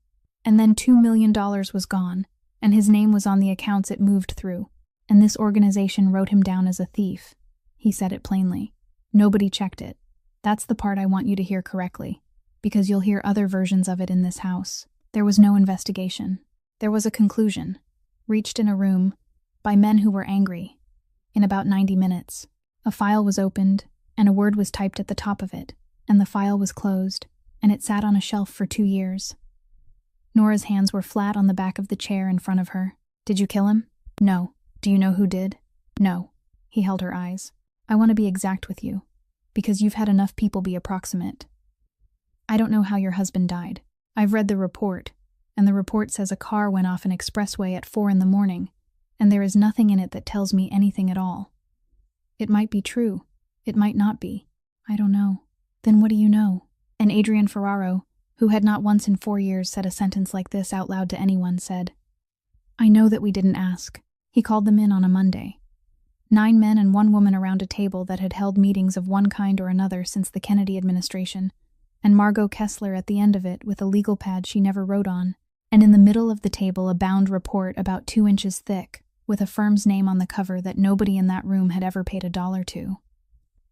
$2 million was gone, and his name was on the accounts it moved through, and this organization wrote him down as a thief." He said it plainly. "Nobody checked it. That's the part I want you to hear correctly, because you'll hear other versions of it in this house. There was no investigation. There was a conclusion, reached in a room, by men who were angry. In about 90 minutes, a file was opened, and a word was typed at the top of it, and the file was closed, and it sat on a shelf for 2 years. Nora's hands were flat on the back of the chair in front of her. "Did you kill him?" "No." "Do you know who did?" "No." He held her eyes. "I want to be exact with you, because you've had enough people be approximate. I don't know how your husband died. I've read the report, and the report says a car went off an expressway at 4 in the morning, and there is nothing in it that tells me anything at all. It might be true. It might not be. I don't know. Then what do you know? And Adrian Ferraro, who had not once in 4 years said a sentence like this out loud to anyone, said, I know that we didn't ask. He called them in on a Monday. 9 men and 1 woman around a table that had held meetings of one kind or another since the Kennedy administration, and Margot Kessler at the end of it with a legal pad she never wrote on, and in the middle of the table a bound report about 2 inches thick, with a firm's name on the cover that nobody in that room had ever paid $1 to.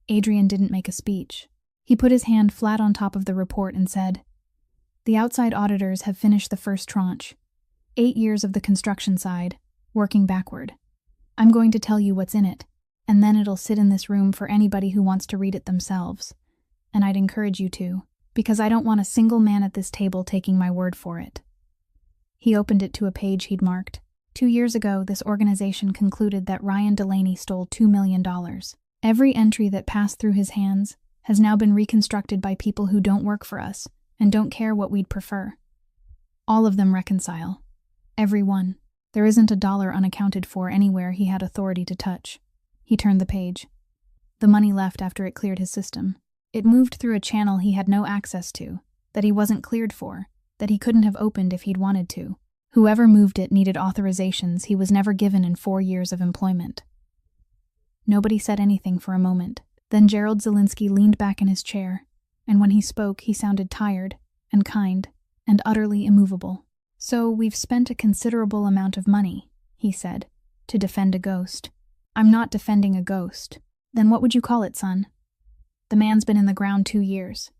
Adrian didn't make a speech. He put his hand flat on top of the report and said, The outside auditors have finished the first tranche. 8 years of the construction side, working backward. I'm going to tell you what's in it, and then it'll sit in this room for anybody who wants to read it themselves. And I'd encourage you to, because I don't want a single man at this table taking my word for it. He opened it to a page he'd marked. 2 years ago, this organization concluded that Ryan Delaney stole $2 million. Every entry that passed through his hands has now been reconstructed by people who don't work for us and don't care what we'd prefer. All of them reconcile. Every one. There isn't $1 unaccounted for anywhere he had authority to touch. He turned the page. The money left after it cleared his system. It moved through a channel he had no access to, that he wasn't cleared for, that he couldn't have opened if he'd wanted to. Whoever moved it needed authorizations he was never given in 4 years of employment. Nobody said anything for a moment. Then Gerald Zielinski leaned back in his chair, and when he spoke he sounded tired and kind and utterly immovable. So we've spent a considerable amount of money, he said, to defend a ghost. I'm not defending a ghost. Then what would you call it, son? The man's been in the ground 2 years.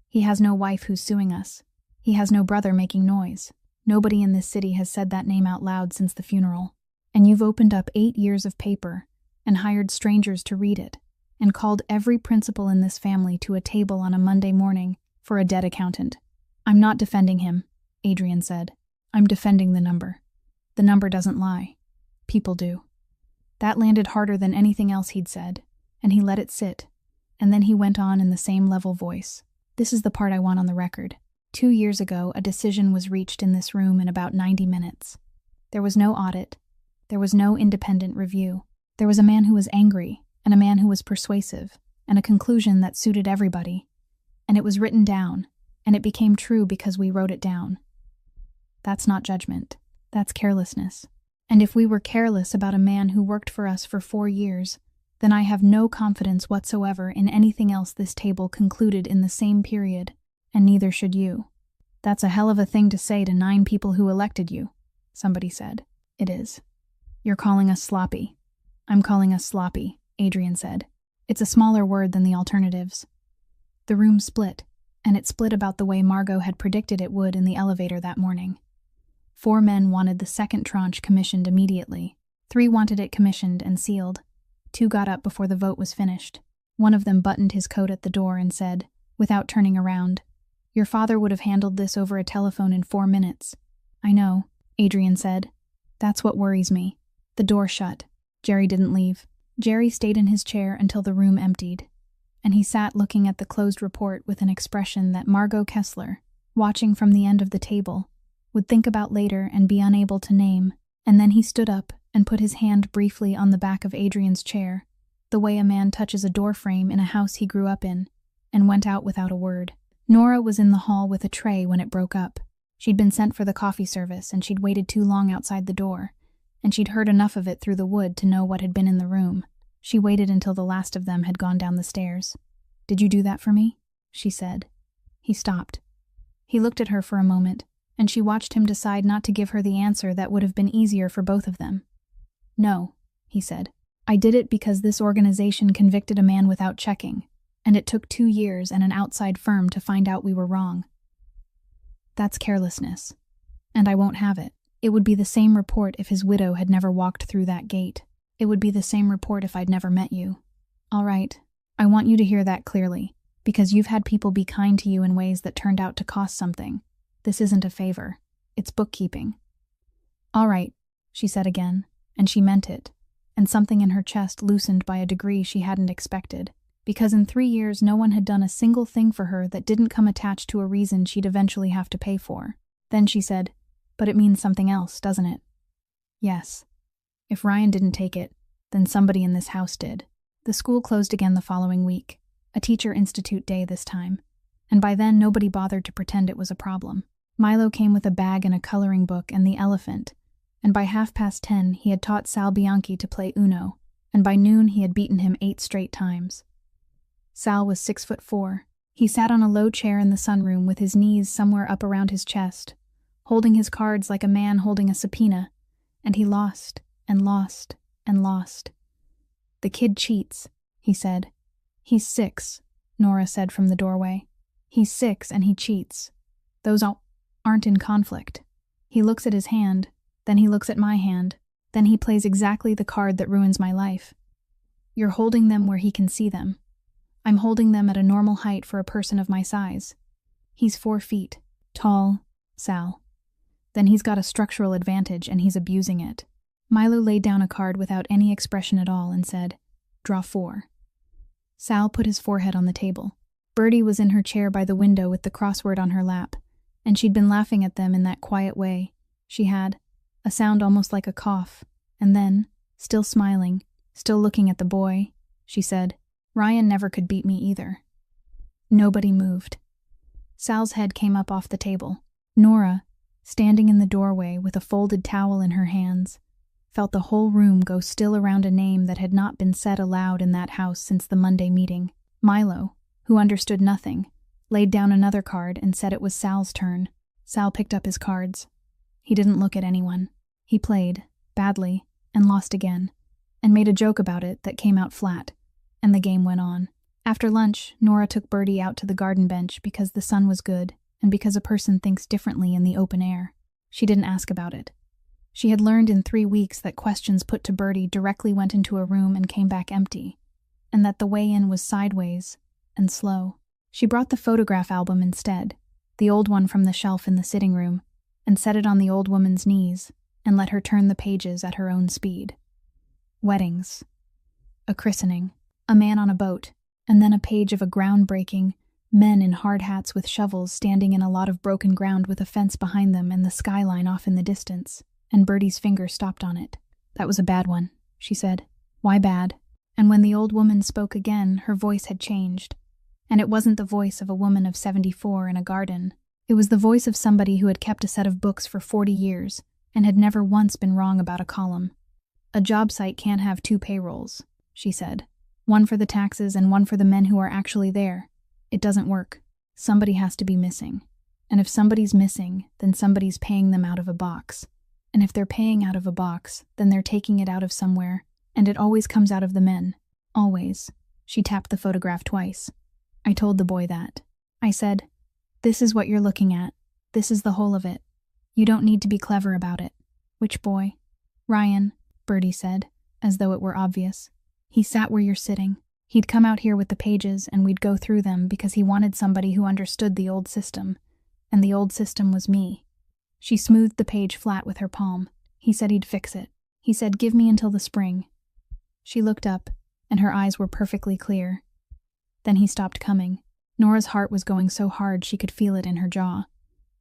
He has no wife who's suing us. He has no brother making noise. Nobody in this city has said that name out loud since the funeral. And you've opened up 8 years of paper and hired strangers to read it, and called every principal in this family to a table on a Monday morning for a dead accountant. I'm not defending him, Adrian said. I'm defending the number. The number doesn't lie. People do. That landed harder than anything else he'd said, and he let it sit, and then he went on in the same level voice. This is the part I want on the record. 2 years ago, a decision was reached in this room in about 90 minutes. There was no audit. There was no independent review. There was a man who was angry, and a man who was persuasive, and a conclusion that suited everybody. And it was written down, and it became true because we wrote it down. That's not judgment. That's carelessness. And if we were careless about a man who worked for us for 4 years, then I have no confidence whatsoever in anything else this table concluded in the same period, and neither should you. That's a hell of a thing to say to 9 people who elected you, somebody said. It is. You're calling us sloppy. I'm calling us sloppy, Adrian said. It's a smaller word than the alternatives. The room split, and it split about the way Margot had predicted it would in the elevator that morning. 4 men wanted the second tranche commissioned immediately. 3 wanted it commissioned and sealed. 2 got up before the vote was finished. One of them buttoned his coat at the door and said, without turning around, Your father would have handled this over a telephone in 4 minutes. I know, Adrian said. That's what worries me. The door shut. Jerry didn't leave. Jerry stayed in his chair until the room emptied, and he sat looking at the closed report with an expression that Margot Kessler, watching from the end of the table, would think about later and be unable to name. And then he stood up and put his hand briefly on the back of Adrian's chair, the way a man touches a door frame in a house he grew up in, and went out without a word. Nora was in the hall with a tray when it broke up. She'd been sent for the coffee service, and she'd waited too long outside the door, and she'd heard enough of it through the wood to know what had been in the room. She waited until the last of them had gone down the stairs. Did you do that for me? She said. He stopped. He looked at her for a moment, and she watched him decide not to give her the answer that would have been easier for both of them. No, he said. I did it because this organization convicted a man without checking, and it took 2 years and an outside firm to find out we were wrong. That's carelessness, and I won't have it. It would be the same report if his widow had never walked through that gate. It would be the same report if I'd never met you. All right, I want you to hear that clearly, because you've had people be kind to you in ways that turned out to cost something. This isn't a favor. It's bookkeeping. All right, she said again, and she meant it, and something in her chest loosened by a degree she hadn't expected, because in 3 years no one had done a single thing for her that didn't come attached to a reason she'd eventually have to pay for. Then she said, But it means something else, doesn't it? Yes. If Ryan didn't take it, then somebody in this house did. The school closed again the following week, a teacher institute day this time, and by then nobody bothered to pretend it was a problem. Milo came with a bag and a coloring book and the elephant, and by 10:30 he had taught Sal Bianchi to play Uno, and by noon he had beaten him 8 straight times. Sal was 6'4". He sat on a low chair in the sunroom with his knees somewhere up around his chest, holding his cards like a man holding a subpoena, and he lost and lost and lost. "The kid cheats," he said. "He's 6, Nora said from the doorway. "He's 6 and he cheats. Those aren't in conflict. He looks at his hand, then he looks at my hand, then he plays exactly the card that ruins my life. You're holding them where he can see them. I'm holding them at a normal height for a person of my size. He's 4 feet tall, Sal. Then he's got a structural advantage and he's abusing it." Milo laid down a card without any expression at all and said, "Draw 4. Sal put his forehead on the table. Bertie was in her chair by the window with the crossword on her lap, and she'd been laughing at them in that quiet way. She had a sound almost like a cough, and then, still smiling, still looking at the boy, she said, "Ryan never could beat me either." Nobody moved. Sal's head came up off the table. Nora, standing in the doorway with a folded towel in her hands, felt the whole room go still around a name that had not been said aloud in that house since the Monday meeting. Milo, who understood nothing, laid down another card and said it was Sal's turn. Sal picked up his cards. He didn't look at anyone. He played, badly, and lost again, and made a joke about it that came out flat, and the game went on. After lunch, Nora took Bertie out to the garden bench because the sun was good and because a person thinks differently in the open air. She didn't ask about it. She had learned in 3 weeks that questions put to Bertie directly went into a room and came back empty, and that the way in was sideways and slow. She brought the photograph album instead, the old one from the shelf in the sitting room, and set it on the old woman's knees and let her turn the pages at her own speed. Weddings. A christening. A man on a boat, and then a page of a groundbreaking, men in hard hats with shovels standing in a lot of broken ground with a fence behind them and the skyline off in the distance, and Bertie's finger stopped on it. "That was a bad one," she said. "Why bad?" And when the old woman spoke again, her voice had changed. And it wasn't the voice of a woman of 74 in a garden. It was the voice of somebody who had kept a set of books for 40 years and had never once been wrong about a column. "A job site can't have 2 payrolls," she said. "One for the taxes and one for the men who are actually there. It doesn't work. Somebody has to be missing. And if somebody's missing, then somebody's paying them out of a box. And if they're paying out of a box, then they're taking it out of somewhere, and it always comes out of the men. Always." She tapped the photograph twice. "I told the boy that. I said, 'This is what you're looking at. This is the whole of it. You don't need to be clever about it.'" "Which boy?" "Ryan," Bertie said, as though it were obvious. "He sat where you're sitting. He'd come out here with the pages and we'd go through them because he wanted somebody who understood the old system, and the old system was me." She smoothed the page flat with her palm. "He said he'd fix it. He said, 'Give me until the spring.'" She looked up, and her eyes were perfectly clear. Then he stopped coming. Nora's heart was going so hard she could feel it in her jaw.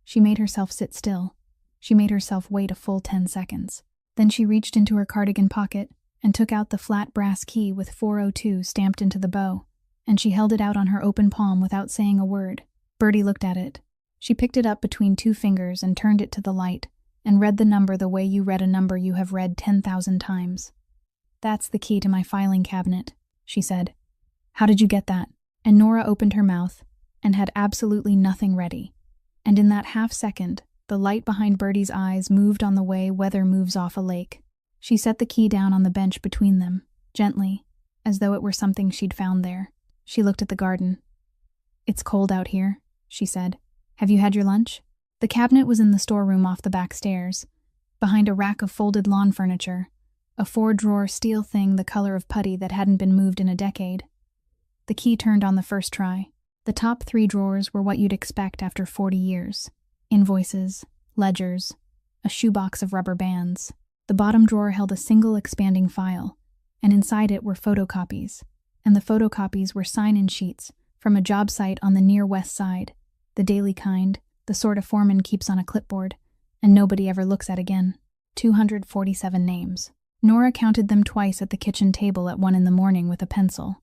She made herself sit still. She made herself wait a full 10 seconds. Then she reached into her cardigan pocket and took out the flat brass key with 402 stamped into the bow, and she held it out on her open palm without saying a word. Bertie looked at it. She picked it up between 2 fingers and turned it to the light, and read the number the way you read a number you have read 10,000 times. "That's the key to my filing cabinet," she said. "How did you get that?" And Nora opened her mouth and had absolutely nothing ready. And in that half-second, the light behind Bertie's eyes moved on the way weather moves off a lake. She set the key down on the bench between them, gently, as though it were something she'd found there. She looked at the garden. "It's cold out here," she said. "Have you had your lunch?" The cabinet was in the storeroom off the back stairs, behind a rack of folded lawn furniture, a 4-drawer steel thing the color of putty that hadn't been moved in a decade. The key turned on the first try. The top 3 drawers were what you'd expect after 40 years. Invoices, ledgers, a shoebox of rubber bands. The bottom drawer held a single expanding file, and inside it were photocopies, and the photocopies were sign-in sheets from a job site on the near west side, the daily kind, the sort a foreman keeps on a clipboard, and nobody ever looks at again. 247 names. Nora counted them twice at the kitchen table at 1 in the morning with a pencil.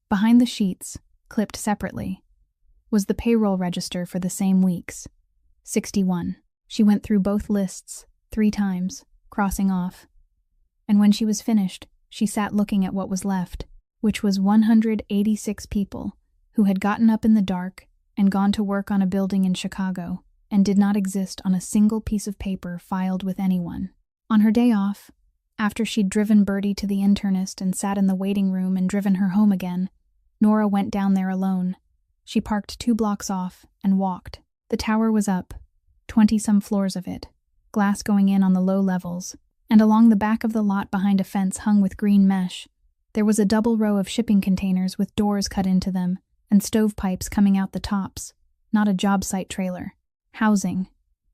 Behind the sheets, clipped separately, was the payroll register for the same weeks. 61. She went through both lists 3 times, crossing off. And when she was finished, she sat looking at what was left, which was 186 people who had gotten up in the dark and gone to work on a building in Chicago and did not exist on a single piece of paper filed with anyone. On her day off, after she'd driven Bertie to the internist and sat in the waiting room and driven her home again, Nora went down there alone. She parked 2 blocks off and walked. The tower was up, 20-some floors of it, glass going in on the low levels, and along the back of the lot behind a fence hung with green mesh, there was a double row of shipping containers with doors cut into them and stovepipes coming out the tops, not a job site trailer. Housing.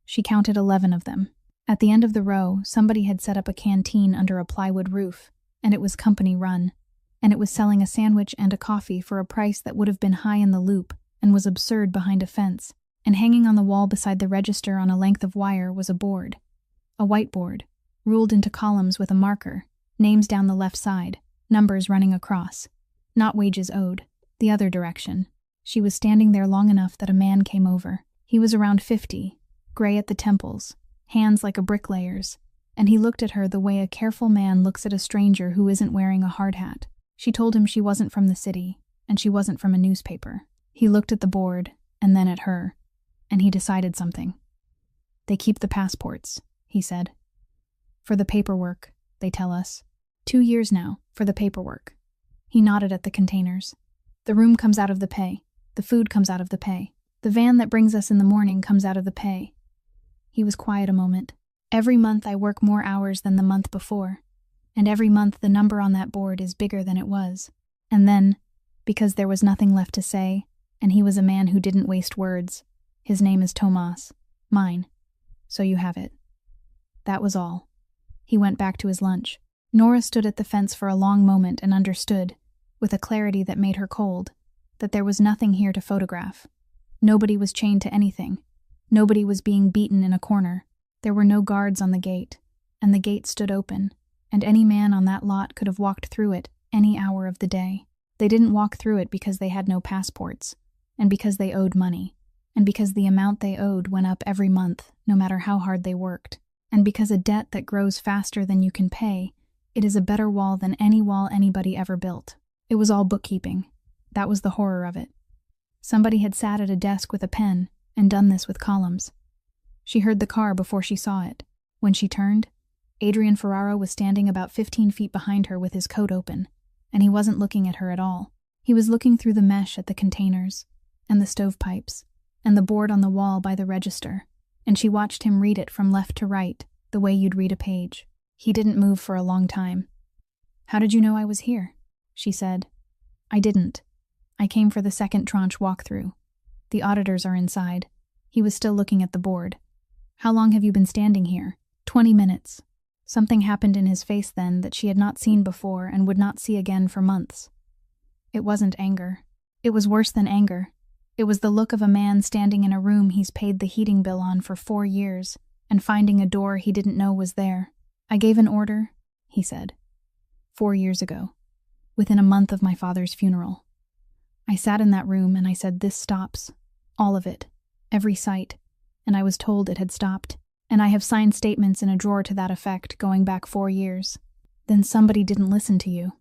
She counted 11 of them. At the end of the row, somebody had set up a canteen under a plywood roof, and it was company run, and it was selling a sandwich and a coffee for a price that would have been high in the loop and was absurd behind a fence, and hanging on the wall beside the register on a length of wire was a board. A whiteboard, ruled into columns with a marker, names down the left side, numbers running across. Not wages owed, the other direction. She was standing there long enough that a man came over. He was around 50, gray at the temples, hands like a bricklayer's, and he looked at her the way a careful man looks at a stranger who isn't wearing a hard hat. She told him she wasn't from the city, and she wasn't from a newspaper. He looked at the board, and then at her, and he decided something. "They keep the passports," he said. "For the paperwork, they tell us. 2 years now, for the paperwork." He nodded at the containers. "The room comes out of the pay. The food comes out of the pay. The van that brings us in the morning comes out of the pay." He was quiet a moment. "Every month I work more hours than the month before, and every month the number on that board is bigger than it was." And then, because there was nothing left to say, and he was a man who didn't waste words, "His name is Tomas. Mine. So you have it." That was all. He went back to his lunch. Nora stood at the fence for a long moment and understood, with a clarity that made her cold, that there was nothing here to photograph. Nobody was chained to anything. Nobody was being beaten in a corner. There were no guards on the gate, and the gate stood open, and any man on that lot could have walked through it any hour of the day. They didn't walk through it because they had no passports, and because they owed money, and because the amount they owed went up every month, no matter how hard they worked, and because a debt that grows faster than you can pay, it is a better wall than any wall anybody ever built. It was all bookkeeping. That was the horror of it. Somebody had sat at a desk with a pen and done this with columns. She heard the car before she saw it. When she turned, Adrian Ferraro was standing about 15 feet behind her with his coat open, and he wasn't looking at her at all. He was looking through the mesh at the containers, and the stovepipes, and the board on the wall by the register, and she watched him read it from left to right, the way you'd read a page. He didn't move for a long time. "How did you know I was here?" she said. "I didn't. I came for the second tranche walkthrough. The auditors are inside." He was still looking at the board. "How long have you been standing here?" 20 minutes. Something happened in his face then that she had not seen before and would not see again for months. It wasn't anger. It was worse than anger. It was the look of a man standing in a room he's paid the heating bill on for 4 years and finding a door he didn't know was there. "I gave an order," he said, 4 years ago, within a month of my father's funeral. I sat in that room and I said, this stops. All of it. Every site. And I was told it had stopped. And I have signed statements in a drawer to that effect going back 4 years. Then somebody didn't listen to you."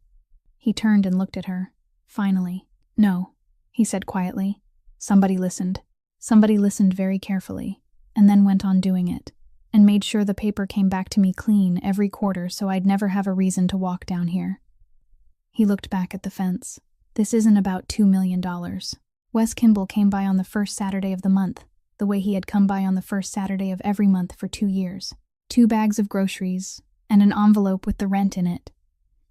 He turned and looked at her. Finally. "No," he said quietly. "Somebody listened. Somebody listened very carefully, and then went on doing it, and made sure the paper came back to me clean every quarter so I'd never have a reason to walk down here." He looked back at the fence. "This isn't about $2 million. Wes Kimball came by on the first Saturday of the month, the way he had come by on the first Saturday of every month for 2 years. 2 bags of groceries, and an envelope with the rent in it.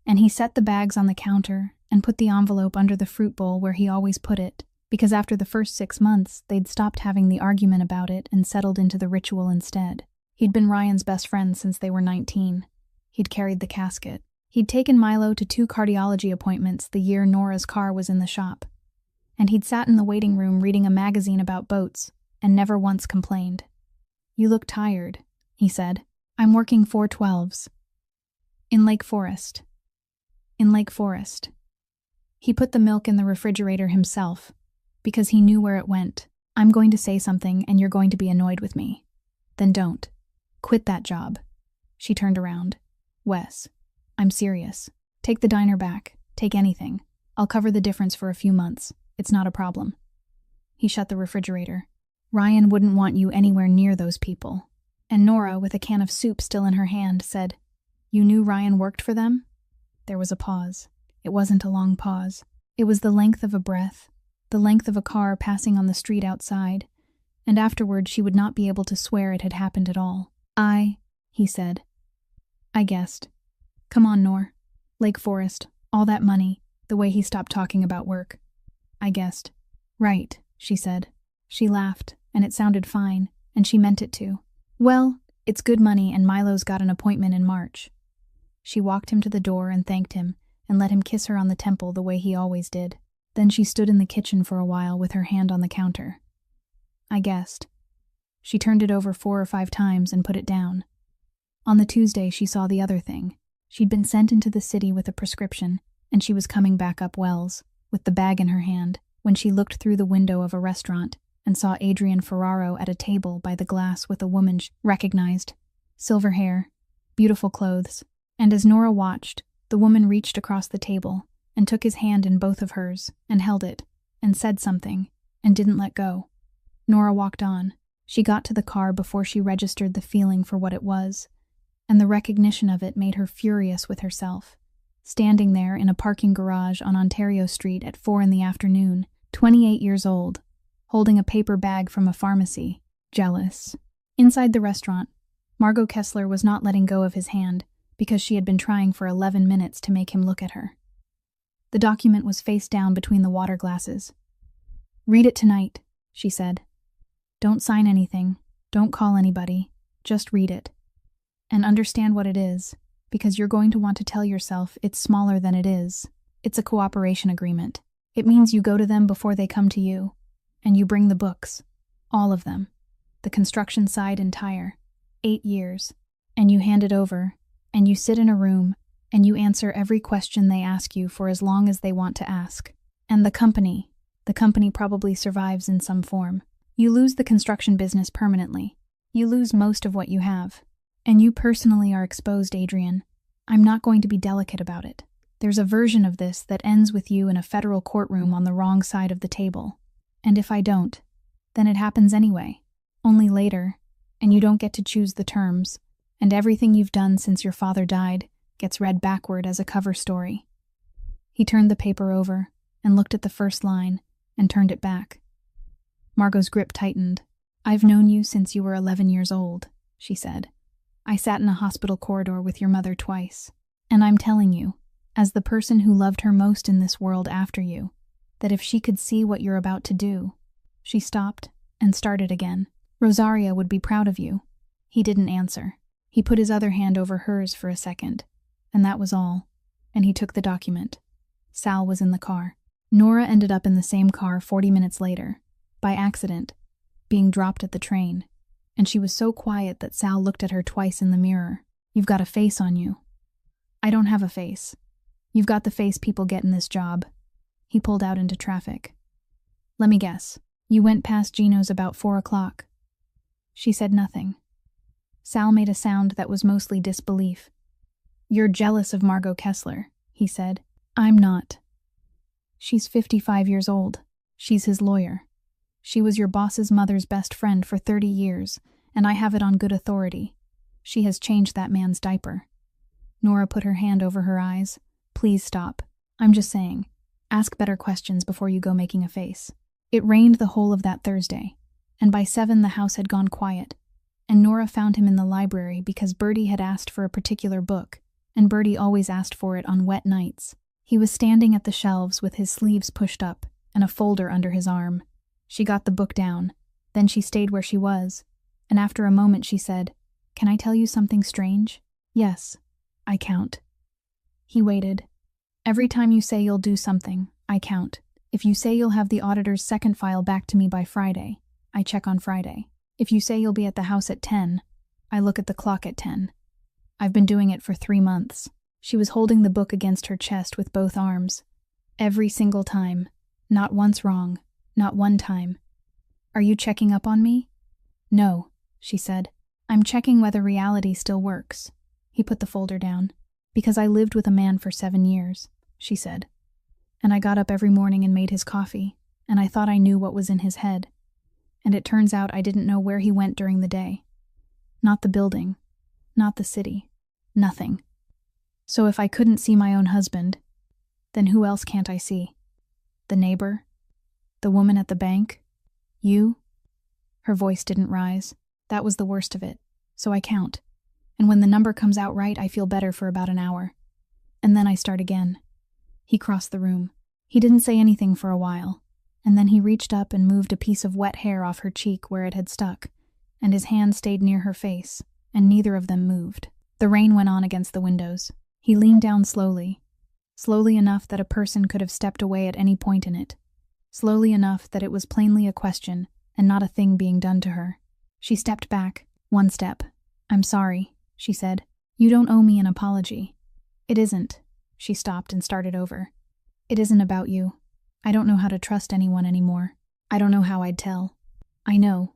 And he set the bags on the counter and put the envelope under the fruit bowl where he always put it, because after the first 6 months, they'd stopped having the argument about it and settled into the ritual instead. He'd been Ryan's best friend since they were 19. He'd carried the casket. He'd taken Milo to 2 cardiology appointments the year Nora's car was in the shop. And he'd sat in the waiting room reading a magazine about boats, and never once complained. "You look tired," he said. "I'm working 4 12s. In Lake Forest. In Lake Forest. He put the milk in the refrigerator himself, because he knew where it went. I'm going to say something and you're going to be annoyed with me. Then don't. Quit that job. She turned around. Wes, I'm serious. Take the diner back. Take anything. I'll cover the difference for a few months. It's not a problem. He shut the refrigerator. Ryan wouldn't want you anywhere near those people. And Nora, with a can of soup still in her hand, said, You knew Ryan worked for them? There was a pause. It wasn't a long pause. It was the length of a breath, the length of a car passing on the street outside, and afterward she would not be able to swear it had happened at all. He said. I guessed. Come on, Nor. Lake Forest, all that money, the way he stopped talking about work. I guessed. Right, she said. She laughed, and it sounded fine, and she meant it to. Well, it's good money and Milo's got an appointment in March. She walked him to the door and thanked him, and let him kiss her on the temple the way he always did. Then she stood in the kitchen for a while with her hand on the counter. I guessed. She turned it over 4 or 5 times and put it down. On the Tuesday she saw the other thing. She'd been sent into the city with a prescription, and she was coming back up Wells, with the bag in her hand, when she looked through the window of a restaurant and saw Adrian Ferraro at a table by the glass with a woman she recognized. Silver hair, beautiful clothes, and as Nora watched, the woman reached across the table and took his hand in both of hers and held it and said something and didn't let go. Nora walked on. She got to the car before she registered the feeling for what it was, and the recognition of it made her furious with herself. Standing there in a parking garage on Ontario Street at 4 in the afternoon, 28 years old, holding a paper bag from a pharmacy, jealous. Inside the restaurant, Margot Kessler was not letting go of his hand because she had been trying for 11 minutes to make him look at her. The document was face down between the water glasses. Read it tonight, she said. Don't sign anything, don't call anybody, just read it. And understand what it is, because you're going to want to tell yourself it's smaller than it is. It's a cooperation agreement. It means you go to them before they come to you, and you bring the books, all of them, the construction side entire, 8 years, and you hand it over, and you sit in a room, and you answer every question they ask you for as long as they want to ask. And the company probably survives in some form. You lose the construction business permanently. You lose most of what you have. And you personally are exposed, Adrian. I'm not going to be delicate about it. There's a version of this that ends with you in a federal courtroom on the wrong side of the table. And if I don't, then it happens anyway. Only later, and you don't get to choose the terms, and everything you've done since your father died gets read backward as a cover story. He turned the paper over and looked at the first line and turned it back. Margot's grip tightened. I've known you since you were 11 years old, she said. I sat in a hospital corridor with your mother twice, and I'm telling you, as the person who loved her most in this world after you, that if she could see what you're about to do. She stopped and started again. Rosaria would be proud of you. He didn't answer. He put his other hand over hers for a second, and that was all, and he took the document. Sal was in the car. Nora ended up in the same car 40 minutes later, by accident, being dropped at the train, and she was so quiet that Sal looked at her twice in the mirror. You've got a face on you. I don't have a face. You've got the face people get in this job. He pulled out into traffic. Let me guess. You went past Gino's about 4 o'clock. She said nothing. Sal made a sound that was mostly disbelief. You're jealous of Margot Kessler, he said. I'm not. She's 55 years old. She's his lawyer. She was your boss's mother's best friend for 30 years, and I have it on good authority. She has changed that man's diaper. Nora put her hand over her eyes. Please stop. I'm just saying. Ask better questions before you go making a face. It rained the whole of that Thursday, and by 7 the house had gone quiet, and Nora found him in the library because Bertie had asked for a particular book, and Bertie always asked for it on wet nights. He was standing at the shelves with his sleeves pushed up and a folder under his arm. She got the book down. Then she stayed where she was, and after a moment she said, Can I tell you something strange? Yes, I count. He waited. Every time you say you'll do something, I count. If you say you'll have the auditor's second file back to me by Friday, I check on Friday. If you say you'll be at the house at 10, I look at the clock at 10. I've been doing it for 3 months. She was holding the book against her chest with both arms. Every single time. Not once wrong. Not one time. "Are you checking up on me?" "No," she said. "I'm checking whether reality still works." He put the folder down. "Because I lived with a man for 7 years," she said. "And I got up every morning and made his coffee, and I thought I knew what was in his head. And it turns out I didn't know where he went during the day. Not the building. Not the city. Nothing. So if I couldn't see my own husband, then who else can't I see? The neighbor? The woman at the bank? You?" Her voice didn't rise. "That was the worst of it. So I count. And when the number comes out right, I feel better for about an hour. And then I start again." He crossed the room. He didn't say anything for a while, and then he reached up and moved a piece of wet hair off her cheek where it had stuck, and his hand stayed near her face, and neither of them moved. The rain went on against the windows. He leaned down slowly enough that a person could have stepped away at any point in it, slowly enough that it was plainly a question and not a thing being done to her. She stepped back, 1 step. "I'm sorry," she said. "You don't owe me an apology." "It isn't." She stopped and started over. "It isn't about you. I don't know how to trust anyone anymore. I don't know how I'd tell. I know.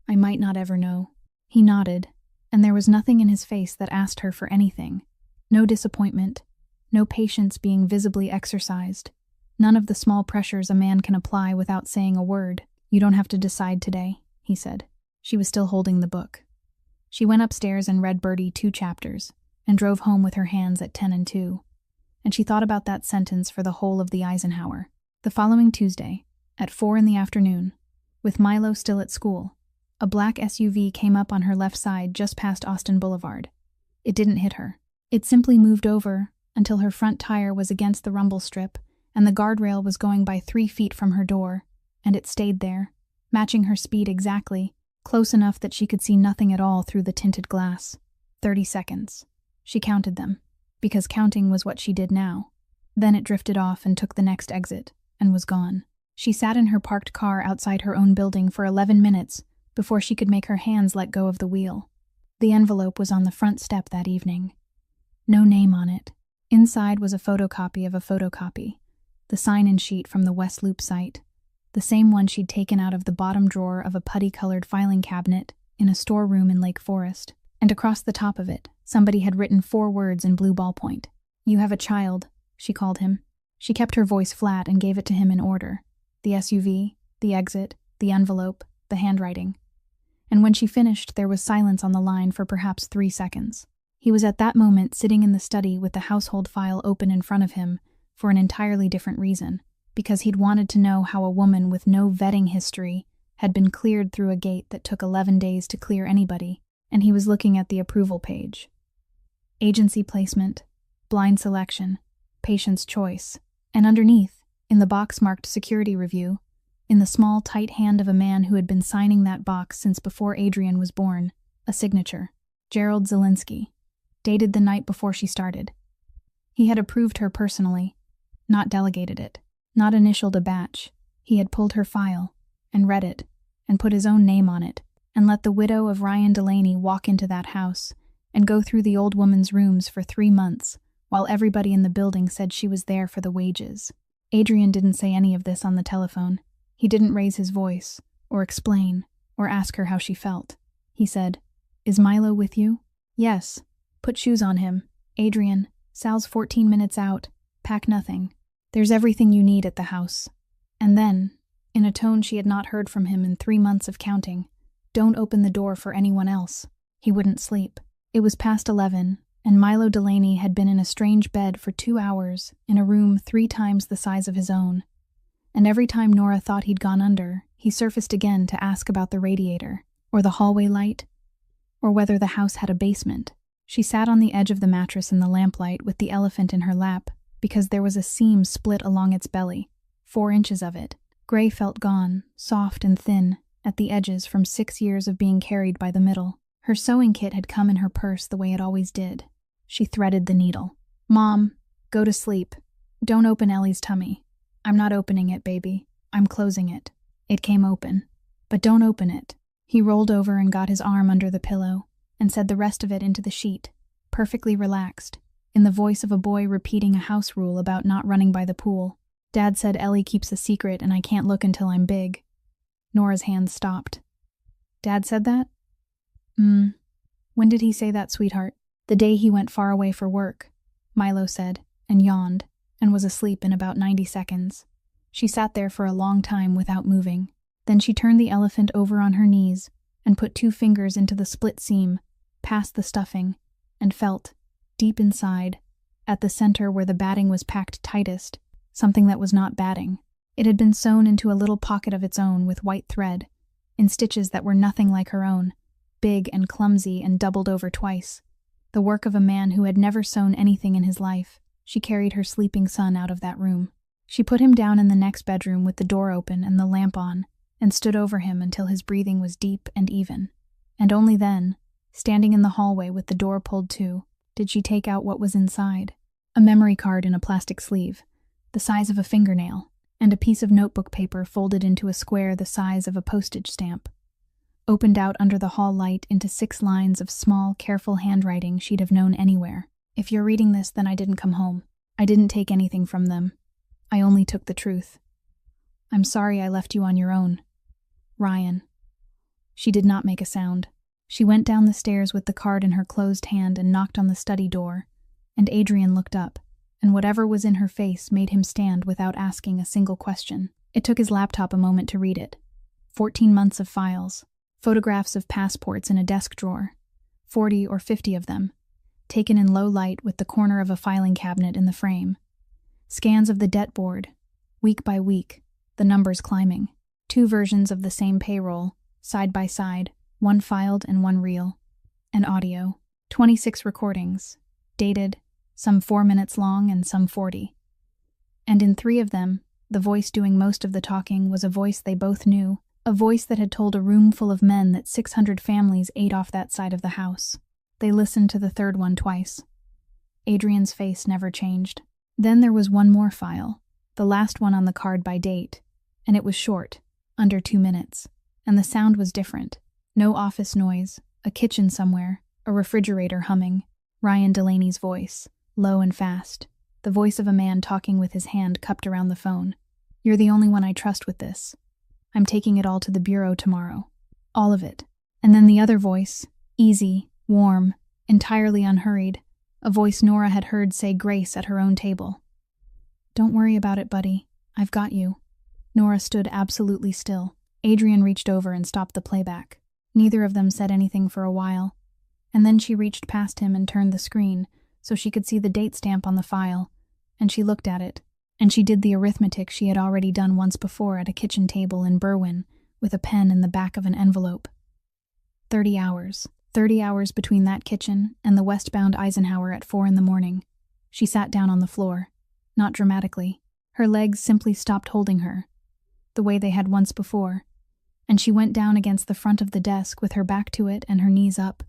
I might not ever know." He nodded, and there was nothing in his face that asked her for anything. No disappointment. No patience being visibly exercised. None of the small pressures a man can apply without saying a word. "You don't have to decide today," he said. She was still holding the book. She went upstairs and read Bertie 2 chapters, and drove home with her hands at 10 and 2. And she thought about that sentence for the whole of the Eisenhower. The following Tuesday, at 4 in the afternoon, with Milo still at school, a black SUV came up on her left side just past Austin Boulevard. It didn't hit her. It simply moved over until her front tire was against the rumble strip and the guardrail was going by 3 feet from her door, and it stayed there, matching her speed exactly, close enough that she could see nothing at all through the tinted glass. 30 seconds. She counted them, because counting was what she did now. Then it drifted off and took the next exit, and was gone. She sat in her parked car outside her own building for 11 minutes before she could make her hands let go of the wheel. The envelope was on the front step that evening. No name on it. Inside was a photocopy of a photocopy, the sign-in sheet from the West Loop site, the same one she'd taken out of the bottom drawer of a putty-colored filing cabinet in a storeroom in Lake Forest. And across the top of it, somebody had written 4 words in blue ballpoint. "You have a child," she called him. She kept her voice flat and gave it to him in order. The SUV, the exit, the envelope, the handwriting. And when she finished, there was silence on the line for perhaps 3 seconds. He was at that moment sitting in the study with the household file open in front of him for an entirely different reason, because he'd wanted to know how a woman with no vetting history had been cleared through a gate that took 11 days to clear anybody, and he was looking at the approval page. Agency placement, blind selection, patient's choice, and underneath, in the box marked security review, in the small, tight hand of a man who had been signing that box since before Adrian was born, a signature, Gerald Zielinski, dated the night before she started. He had approved her personally, not delegated it, not initialed a batch. He had pulled her file, and read it, and put his own name on it, and let the widow of Ryan Delaney walk into that house, and go through the old woman's rooms for 3 months, while everybody in the building said she was there for the wages. Adrian didn't say any of this on the telephone. He didn't raise his voice, or explain, or ask her how she felt. He said, "Is Milo with you?" "Yes." "Put shoes on him. Adrian, Sal's 14 minutes out. Pack nothing. There's everything you need at the house." And then, in a tone she had not heard from him in 3 months of counting, "Don't open the door for anyone else." He wouldn't sleep. It was past 11, and Milo Delaney had been in a strange bed for 2 hours in a room 3 times the size of his own. And every time Nora thought he'd gone under, he surfaced again to ask about the radiator, or the hallway light, or whether the house had a basement. She sat on the edge of the mattress in the lamplight with the elephant in her lap, because there was a seam split along its belly, 4 inches of it. Gray felt gone, soft and thin, at the edges from 6 years of being carried by the middle. Her sewing kit had come in her purse the way it always did. She threaded the needle. "Mom, go to sleep. Don't open Ellie's tummy." "I'm not opening it, baby. I'm closing it." It came open. "But don't open it." He rolled over and got his arm under the pillow, and said the rest of it into the sheet, perfectly relaxed, in the voice of a boy repeating a house rule about not running by the pool. Dad said Ellie keeps a secret and I can't look until I'm big. Nora's hands stopped. Dad said that? When did he say that, sweetheart? The day he went far away for work, Milo said, and yawned, and was asleep in about 90 seconds. She sat there for a long time without moving. Then she turned the elephant over on her knees and put 2 fingers into the split seam, past the stuffing, and felt, deep inside, at the center where the batting was packed tightest, something that was not batting. It had been sewn into a little pocket of its own with white thread, in stitches that were nothing like her own, big and clumsy and doubled over twice. The work of a man who had never sewn anything in his life. She carried her sleeping son out of that room. She put him down in the next bedroom with the door open and the lamp on, and stood over him until his breathing was deep and even. And only then, standing in the hallway with the door pulled to, did she take out what was inside. A memory card in a plastic sleeve, the size of a fingernail, and a piece of notebook paper folded into a square the size of a postage stamp. Opened out under the hall light into 6 lines of small, careful handwriting she'd have known anywhere. If you're reading this, then I didn't come home. I didn't take anything from them. I only took the truth. I'm sorry I left you on your own. Ryan. She did not make a sound. She went down the stairs with the card in her closed hand and knocked on the study door, and Adrian looked up, and whatever was in her face made him stand without asking a single question. It took his laptop a moment to read it. 14 months of files, photographs of passports in a desk drawer, 40 or 50 of them, taken in low light with the corner of a filing cabinet in the frame. Scans of the debt board, week by week, the numbers climbing. 2 versions of the same payroll, side by side, one filed and one real. And audio, 26 recordings, dated, some 4 minutes long and some 40. And in 3 of them, the voice doing most of the talking was a voice they both knew, a voice that had told a room full of men that 600 families ate off that side of the house. They listened to the 3rd one twice. Adrian's face never changed. Then there was one more file, the last one on the card by date, and it was short, under 2 minutes, and the sound was different. No office noise, a kitchen somewhere, a refrigerator humming. Ryan Delaney's voice, low and fast, the voice of a man talking with his hand cupped around the phone. You're the only one I trust with this. I'm taking it all to the bureau tomorrow. All of it. And then the other voice, easy, warm, entirely unhurried, a voice Nora had heard say grace at her own table. Don't worry about it, buddy. I've got you. Nora stood absolutely still. Adrian reached over and stopped the playback. Neither of them said anything for a while, and then she reached past him and turned the screen so she could see the date stamp on the file, and she looked at it, and she did the arithmetic she had already done once before at a kitchen table in Berwyn with a pen in the back of an envelope. 30 hours. 30 hours between that kitchen and the westbound Eisenhower at 4 a.m. She sat down on the floor, not dramatically. Her legs simply stopped holding her, the way they had once before, and she went down against the front of the desk with her back to it and her knees up.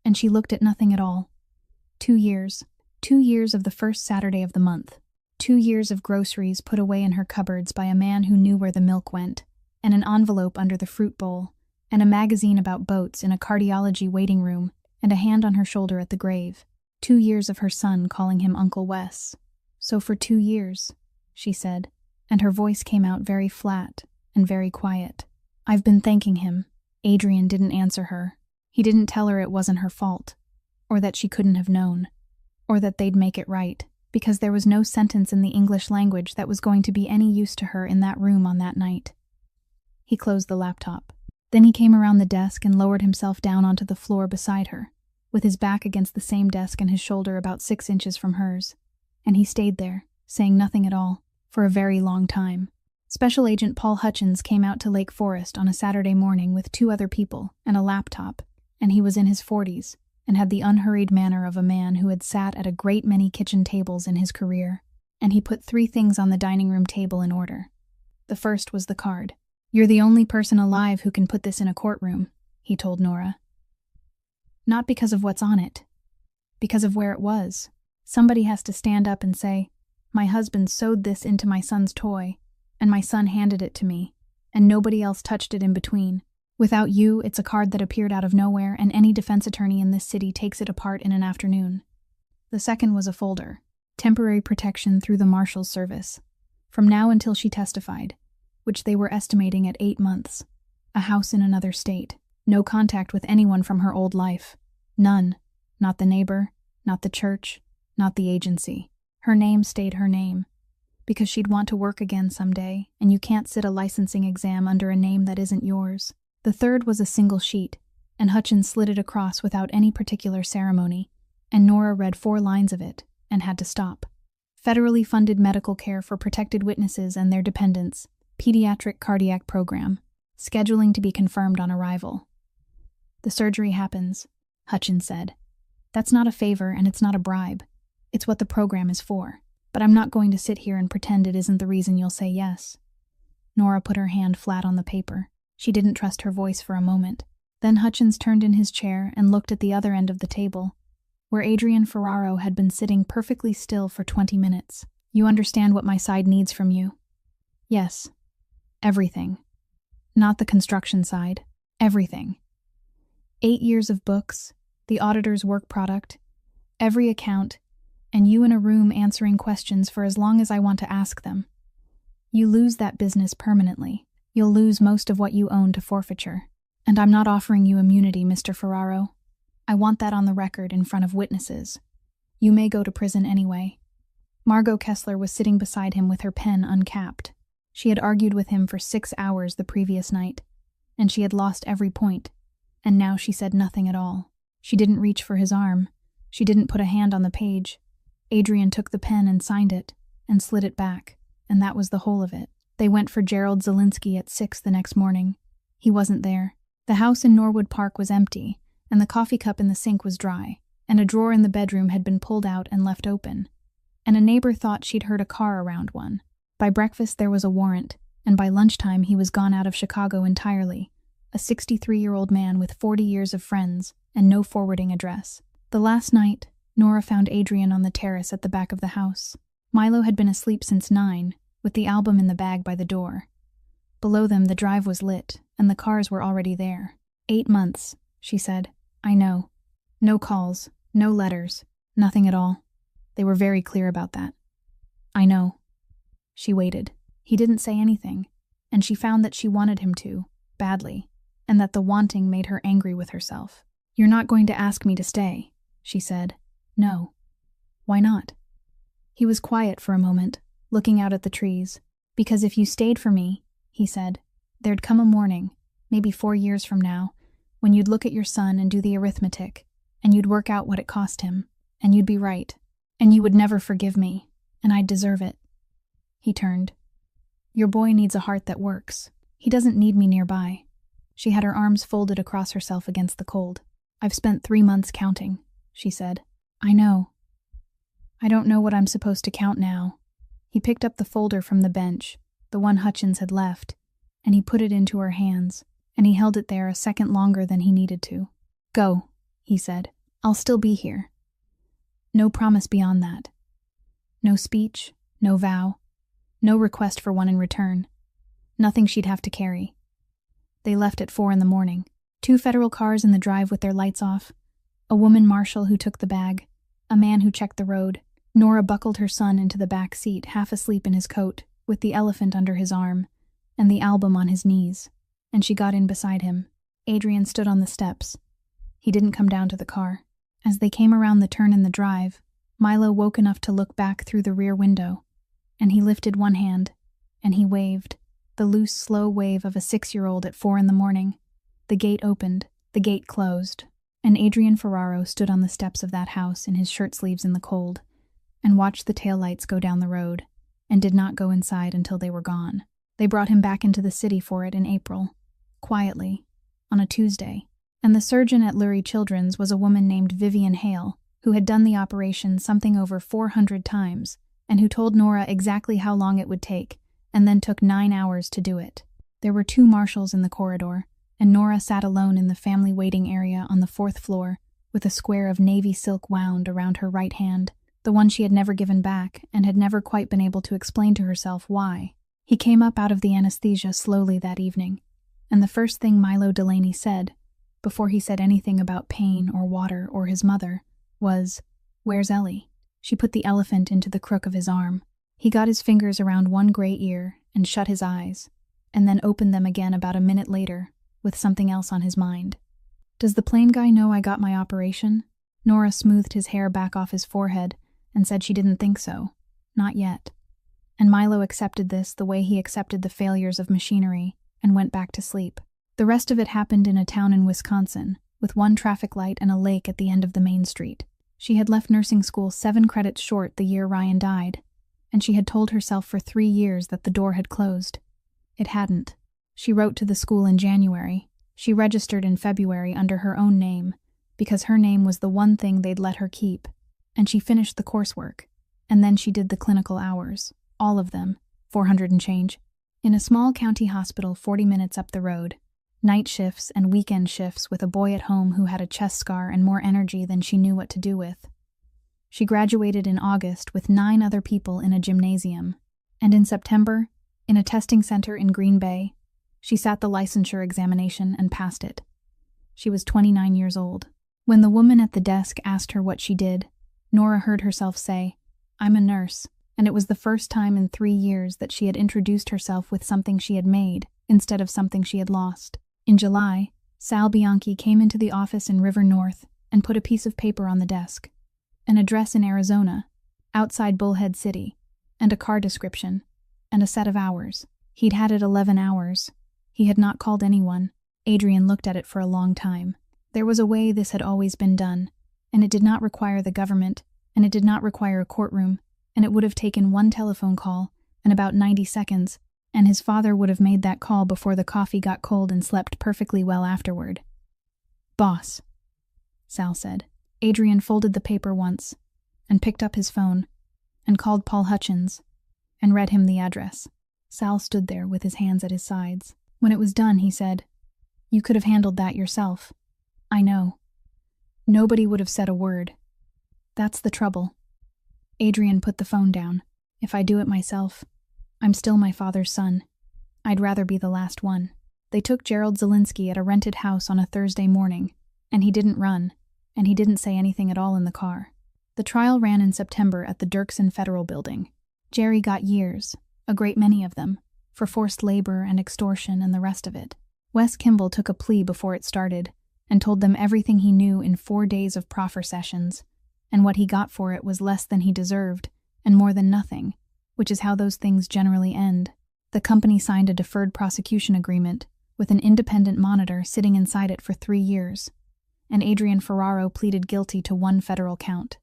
And she looked at nothing at all. 2 years. 2 years of the first Saturday of the month. 2 years of groceries put away in her cupboards by a man who knew where the milk went, and an envelope under the fruit bowl, and a magazine about boats in a cardiology waiting room, and a hand on her shoulder at the grave. 2 years of her son calling him Uncle Wes. So for 2 years, she said, and her voice came out very flat and very quiet. I've been thanking him. Adrian didn't answer her. He didn't tell her it wasn't her fault, or that she couldn't have known, or that they'd make it right, because there was no sentence in the English language that was going to be any use to her in that room on that night. He closed the laptop. Then he came around the desk and lowered himself down onto the floor beside her, with his back against the same desk and his shoulder about 6 inches from hers. And he stayed there, saying nothing at all, for a very long time. Special Agent Paul Hutchins came out to Lake Forest on a Saturday morning with 2 other people and a laptop, and he was in his 40s and had the unhurried manner of a man who had sat at a great many kitchen tables in his career. And he put 3 things on the dining room table in order. The first was the card. You're the only person alive who can put this in a courtroom, he told Nora. Not because of what's on it, because of where it was. Somebody has to stand up and say, my husband sewed this into my son's toy, and my son handed it to me, and nobody else touched it in between. Without you, it's a card that appeared out of nowhere, and any defense attorney in this city takes it apart in an afternoon. The second was a folder, temporary protection through the Marshal's service, from now until she testified, which they were estimating at 8 months. A house in another state. No contact with anyone from her old life. None. Not the neighbor, not the church, not the agency. Her name stayed her name, because she'd want to work again someday, and you can't sit a licensing exam under a name that isn't yours. The third was a single sheet, and Hutchins slid it across without any particular ceremony, and Nora read 4 lines of it, and had to stop. Federally funded medical care for protected witnesses and their dependents, pediatric cardiac program, scheduling to be confirmed on arrival. The surgery happens, Hutchins said. That's not a favor and it's not a bribe. It's what the program is for. But I'm not going to sit here and pretend it isn't the reason you'll say yes. Nora put her hand flat on the paper. She didn't trust her voice for a moment. Then Hutchins turned in his chair and looked at the other end of the table, where Adrian Ferraro had been sitting perfectly still for 20 minutes. You understand what my side needs from you? Yes. Everything. Not the construction side. Everything. 8 years of books, the auditor's work product, every account, and you in a room answering questions for as long as I want to ask them. You lose that business permanently. You'll lose most of what you own to forfeiture. And I'm not offering you immunity, Mr. Ferraro. I want that on the record in front of witnesses. You may go to prison anyway. Margot Kessler was sitting beside him with her pen uncapped. She had argued with him for 6 hours the previous night, and she had lost every point, and now she said nothing at all. She didn't reach for his arm. She didn't put a hand on the page. Adrian took the pen and signed it, and slid it back, and that was the whole of it. They went for Gerald Zielinski at 6 the next morning. He wasn't there. The house in Norwood Park was empty, and the coffee cup in the sink was dry, and a drawer in the bedroom had been pulled out and left open, and a neighbor thought she'd heard a car around one. By breakfast there was a warrant, and by lunchtime he was gone out of Chicago entirely, a 63-year-old man with 40 years of friends and no forwarding address. The last night, Nora found Adrian on the terrace at the back of the house. Milo had been asleep since 9, with the album in the bag by the door. Below them the drive was lit, and the cars were already there. 8 months, she said. I know. No calls, no letters, nothing at all. They were very clear about that. I know. She waited. He didn't say anything, and she found that she wanted him to, badly, and that the wanting made her angry with herself. You're not going to ask me to stay, she said. No. Why not? He was quiet for a moment, looking out at the trees. Because if you stayed for me, he said, there'd come a morning, maybe 4 years from now, when you'd look at your son and do the arithmetic, and you'd work out what it cost him, and you'd be right, and you would never forgive me, and I'd deserve it. He turned. Your boy needs a heart that works. He doesn't need me nearby. She had her arms folded across herself against the cold. I've spent 3 months counting, she said. I know. I don't know what I'm supposed to count now. He picked up the folder from the bench, the one Hutchins had left, and he put it into her hands, and he held it there a second longer than he needed to. Go, he said. I'll still be here. No promise beyond that. No speech, no vow, no request for one in return. Nothing she'd have to carry. They left at 4 in the morning. 2 federal cars in the drive with their lights off. A woman marshal who took the bag. A man who checked the road. Nora buckled her son into the back seat, half asleep in his coat, with the elephant under his arm, and the album on his knees, and she got in beside him. Adrian stood on the steps. He didn't come down to the car. As they came around the turn in the drive, Milo woke enough to look back through the rear window, and he lifted one hand, and he waved, the loose, slow wave of a 6-year-old at 4 in the morning. The gate opened, the gate closed, and Adrian Ferraro stood on the steps of that house in his shirt sleeves in the cold, and watched the taillights go down the road, and did not go inside until they were gone. They brought him back into the city for it in April, quietly, on a Tuesday, and the surgeon at Lurie Children's was a woman named Vivian Hale, who had done the operation something over 400 times, and who told Nora exactly how long it would take, and then took 9 hours to do it. There were 2 marshals in the corridor, and Nora sat alone in the family waiting area on the 4th floor, with a square of navy silk wound around her right hand, the one she had never given back and had never quite been able to explain to herself why. He came up out of the anesthesia slowly that evening, and the first thing Milo Delaney said, before he said anything about pain or water or his mother, was, "Where's Ellie?" She put the elephant into the crook of his arm. He got his fingers around one gray ear and shut his eyes, and then opened them again about a minute later, with something else on his mind. "Does the plane guy know I got my operation?" Nora smoothed his hair back off his forehead and said she didn't think so. Not yet. And Milo accepted this the way he accepted the failures of machinery and went back to sleep. The rest of it happened in a town in Wisconsin, with one traffic light and a lake at the end of the main street. She had left nursing school 7 credits short the year Ryan died, and she had told herself for 3 years that the door had closed. It hadn't. She wrote to the school in January. She registered in February under her own name, because her name was the one thing they'd let her keep, and she finished the coursework, and then she did the clinical hours, all of them, 400 and change, in a small county hospital 40 minutes up the road. Night shifts and weekend shifts with a boy at home who had a chest scar and more energy than she knew what to do with. She graduated in August with 9 other people in a gymnasium, and in September, in a testing center in Green Bay, she sat the licensure examination and passed it. She was 29 years old. When the woman at the desk asked her what she did, Nora heard herself say, "I'm a nurse," and it was the first time in 3 years that she had introduced herself with something she had made instead of something she had lost. In July, Sal Bianchi came into the office in River North and put a piece of paper on the desk. An address in Arizona, outside Bullhead City, and a car description, and a set of hours. He'd had it 11 hours. He had not called anyone. Adrian looked at it for a long time. There was a way this had always been done, and it did not require the government, and it did not require a courtroom, and it would have taken 1 telephone call and about 90 seconds, and his father would have made that call before the coffee got cold and slept perfectly well afterward. "Boss," Sal said. Adrian folded the paper once, and picked up his phone, and called Paul Hutchins, and read him the address. Sal stood there with his hands at his sides. When it was done, he said, "You could have handled that yourself." "I know. Nobody would have said a word. That's the trouble." Adrian put the phone down. "If I do it myself, I'm still my father's son. I'd rather be the last one." They took Gerald Zielinski at a rented house on a Thursday morning, and he didn't run, and he didn't say anything at all in the car. The trial ran in September at the Dirksen Federal Building. Jerry got years, a great many of them, for forced labor and extortion and the rest of it. Wes Kimball took a plea before it started, and told them everything he knew in 4 days of proffer sessions, and what he got for it was less than he deserved, and more than nothing, which is how those things generally end. The company signed a deferred prosecution agreement, with an independent monitor sitting inside it for 3 years, and Adrian Ferraro pleaded guilty to 1 federal count.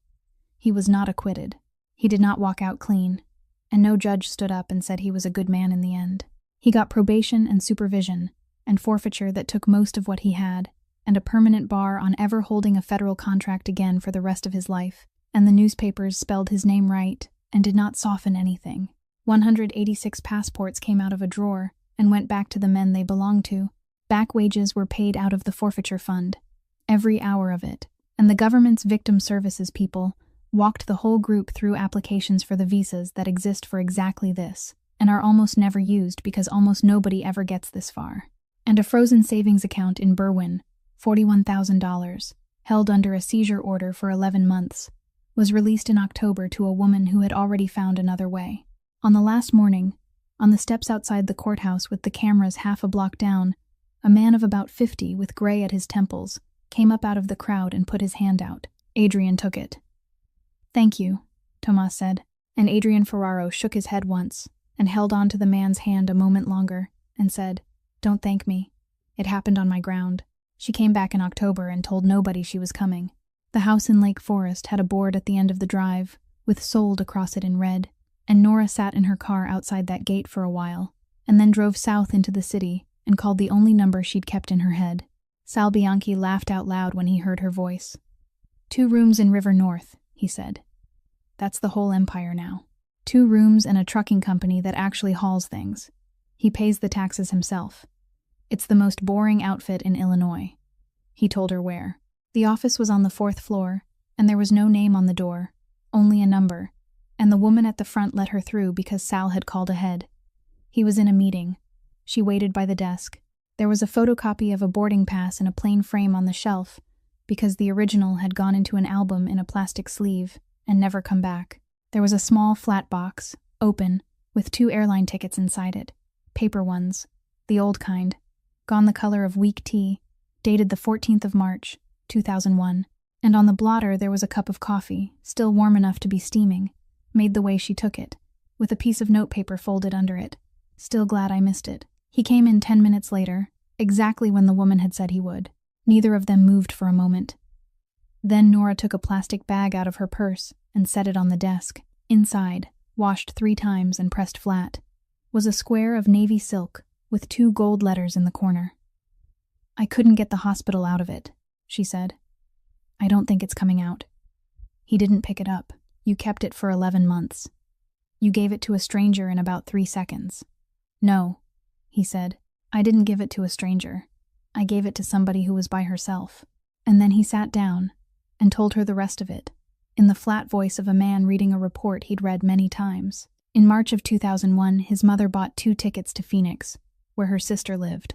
He was not acquitted. He did not walk out clean, and no judge stood up and said he was a good man in the end. He got probation and supervision, and forfeiture that took most of what he had, and a permanent bar on ever holding a federal contract again for the rest of his life, and the newspapers spelled his name right and did not soften anything. 186 passports came out of a drawer and went back to the men they belonged to. Back wages were paid out of the forfeiture fund, every hour of it, and the government's victim services people walked the whole group through applications for the visas that exist for exactly this, and are almost never used because almost nobody ever gets this far. And a frozen savings account in Berwyn, $41,000, held under a seizure order for 11 months, was released in October to a woman who had already found another way. On the last morning, on the steps outside the courthouse with the cameras half a block down, a man of about 50 with gray at his temples came up out of the crowd and put his hand out. Adrian took it. "Thank you," Tomas said, and Adrian Ferraro shook his head once and held on to the man's hand a moment longer and said, "Don't thank me. It happened on my ground." She came back in October and told nobody she was coming. The house in Lake Forest had a board at the end of the drive, with "Sold" across it in red, and Nora sat in her car outside that gate for a while, and then drove south into the city and called the only number she'd kept in her head. Sal Bianchi laughed out loud when he heard her voice. "2 rooms in River North," he said. "That's the whole empire now. 2 rooms and a trucking company that actually hauls things. He pays the taxes himself. It's the most boring outfit in Illinois." He told her where. The office was on the 4th floor, and there was no name on the door, only a number, and the woman at the front let her through because Sal had called ahead. He was in a meeting. She waited by the desk. There was a photocopy of a boarding pass in a plain frame on the shelf, because the original had gone into an album in a plastic sleeve and never come back. There was a small flat box, open, with 2 airline tickets inside it. Paper ones, the old kind, gone the color of weak tea, dated the 14th of March, 2001. And on the blotter there was a cup of coffee, still warm enough to be steaming, made the way she took it, with a piece of notepaper folded under it. Still glad I missed it. He came in 10 minutes later, exactly when the woman had said he would. Neither of them moved for a moment. Then Nora took a plastic bag out of her purse and set it on the desk. Inside, washed 3 times and pressed flat, was a square of navy silk with 2 gold letters in the corner. "I couldn't get the hospital out of it," she said. "I don't think it's coming out." He didn't pick it up. "You kept it for 11 months. You gave it to a stranger in about 3 seconds. "No," he said. "I didn't give it to a stranger. I gave it to somebody who was by herself." And then he sat down and told her the rest of it, in the flat voice of a man reading a report he'd read many times. In March of 2001, his mother bought 2 tickets to Phoenix, where her sister lived.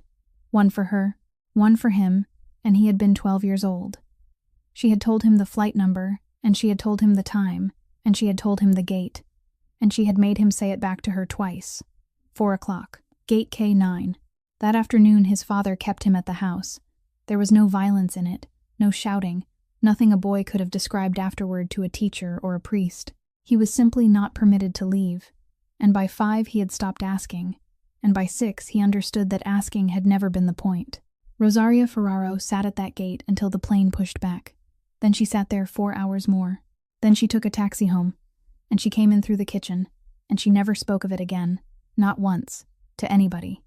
One for her, one for him, and he had been 12 years old. She had told him the flight number, and she had told him the time, and she had told him the gate, and she had made him say it back to her twice. 4 o'clock, gate K9. That afternoon his father kept him at the house. There was no violence in it, no shouting, nothing a boy could have described afterward to a teacher or a priest. He was simply not permitted to leave, and by 5 he had stopped asking, and by 6 he understood that asking had never been the point. Rosaria Ferraro sat at that gate until the plane pushed back. Then she sat there 4 hours more. Then she took a taxi home, and she came in through the kitchen, and she never spoke of it again, not once, to anybody.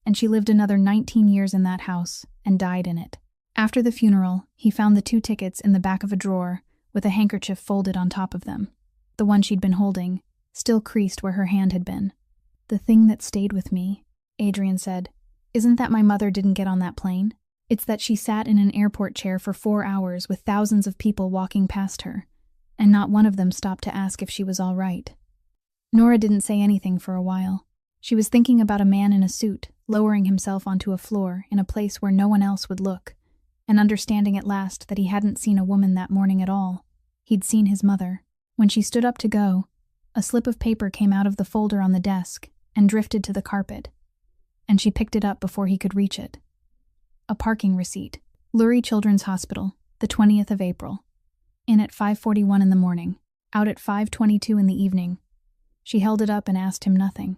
And she lived another 19 years in that house, and died in it. After the funeral, he found the 2 tickets in the back of a drawer, with a handkerchief folded on top of them. The one she'd been holding, still creased where her hand had been. "The thing that stayed with me," Adrian said, "isn't that my mother didn't get on that plane. It's that she sat in an airport chair for 4 hours with thousands of people walking past her, and not one of them stopped to ask if she was all right." Nora didn't say anything for a while. She was thinking about a man in a suit, lowering himself onto a floor in a place where no one else would look, and understanding at last that he hadn't seen a woman that morning at all. He'd seen his mother. When she stood up to go, a slip of paper came out of the folder on the desk and drifted to the carpet, and she picked it up before he could reach it. A parking receipt. Lurie Children's Hospital, the 20th of April. In at 5:41 in the morning, out at 5:22 in the evening. She held it up and asked him nothing.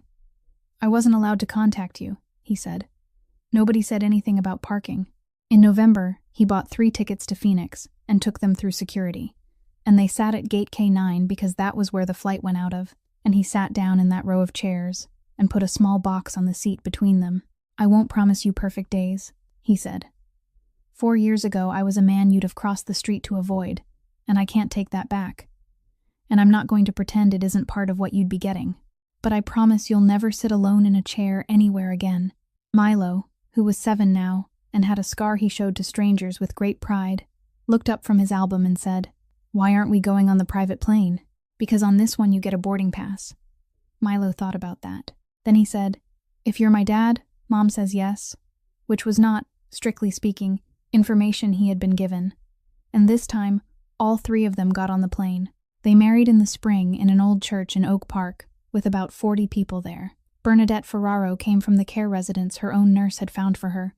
"I wasn't allowed to contact you," he said. "Nobody said anything about parking." In November, he bought 3 tickets to Phoenix and took them through security. And they sat at gate K9 because that was where the flight went out of, and he sat down in that row of chairs and put a small box on the seat between them. "I won't promise you perfect days," he said. 4 years ago, I was a man you'd have crossed the street to avoid, and I can't take that back. And I'm not going to pretend it isn't part of what you'd be getting. But I promise you'll never sit alone in a chair anywhere again." Milo, who was 7 now, and had a scar he showed to strangers with great pride, looked up from his album and said, "Why aren't we going on the private plane? Because on this one you get a boarding pass." Milo thought about that. Then he said, "If you're my dad, Mom says yes," which was not, strictly speaking, information he had been given. And this time, all 3 of them got on the plane. They married in the spring in an old church in Oak Park, with about 40 people there. Bernadette Ferraro came from the care residence her own nurse had found for her,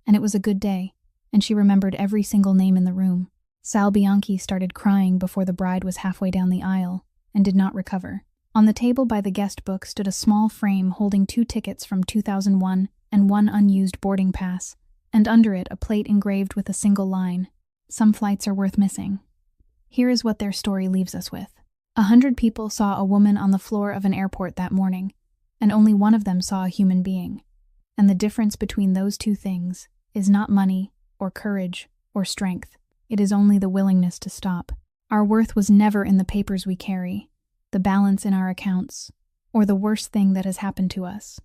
and it was a good day, and she remembered every single name in the room. Sal Bianchi started crying before the bride was halfway down the aisle, and did not recover. On the table by the guest book stood a small frame holding 2 tickets from 2001 and 1 unused boarding pass, and under it a plate engraved with a single line, "Some flights are worth missing." Here is what their story leaves us with. 100 people saw a woman on the floor of an airport that morning, and only one of them saw a human being. And the difference between those 2 things is not money, or courage, or strength. It is only the willingness to stop. Our worth was never in the papers we carry, the balance in our accounts, or the worst thing that has happened to us.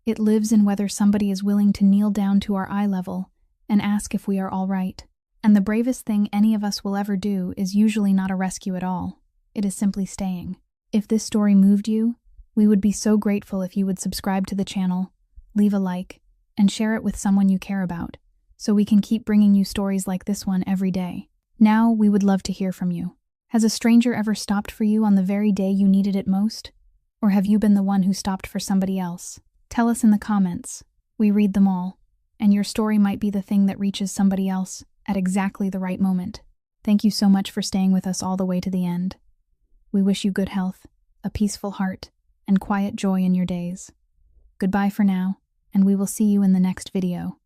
It lives in whether somebody is willing to kneel down to our eye level and ask if we are all right. And the bravest thing any of us will ever do is usually not a rescue at all. It is simply staying. If this story moved you, we would be so grateful if you would subscribe to the channel, leave a like, and share it with someone you care about. so we can keep bringing you stories like this one every day. Now, we would love to hear from you. Has a stranger ever stopped for you on the very day you needed it most? Or have you been the one who stopped for somebody else? Tell us in the comments. We read them all, and your story might be the thing that reaches somebody else at exactly the right moment. Thank you so much for staying with us all the way to the end. We wish you good health, a peaceful heart, and quiet joy in your days. Goodbye for now, and we will see you in the next video.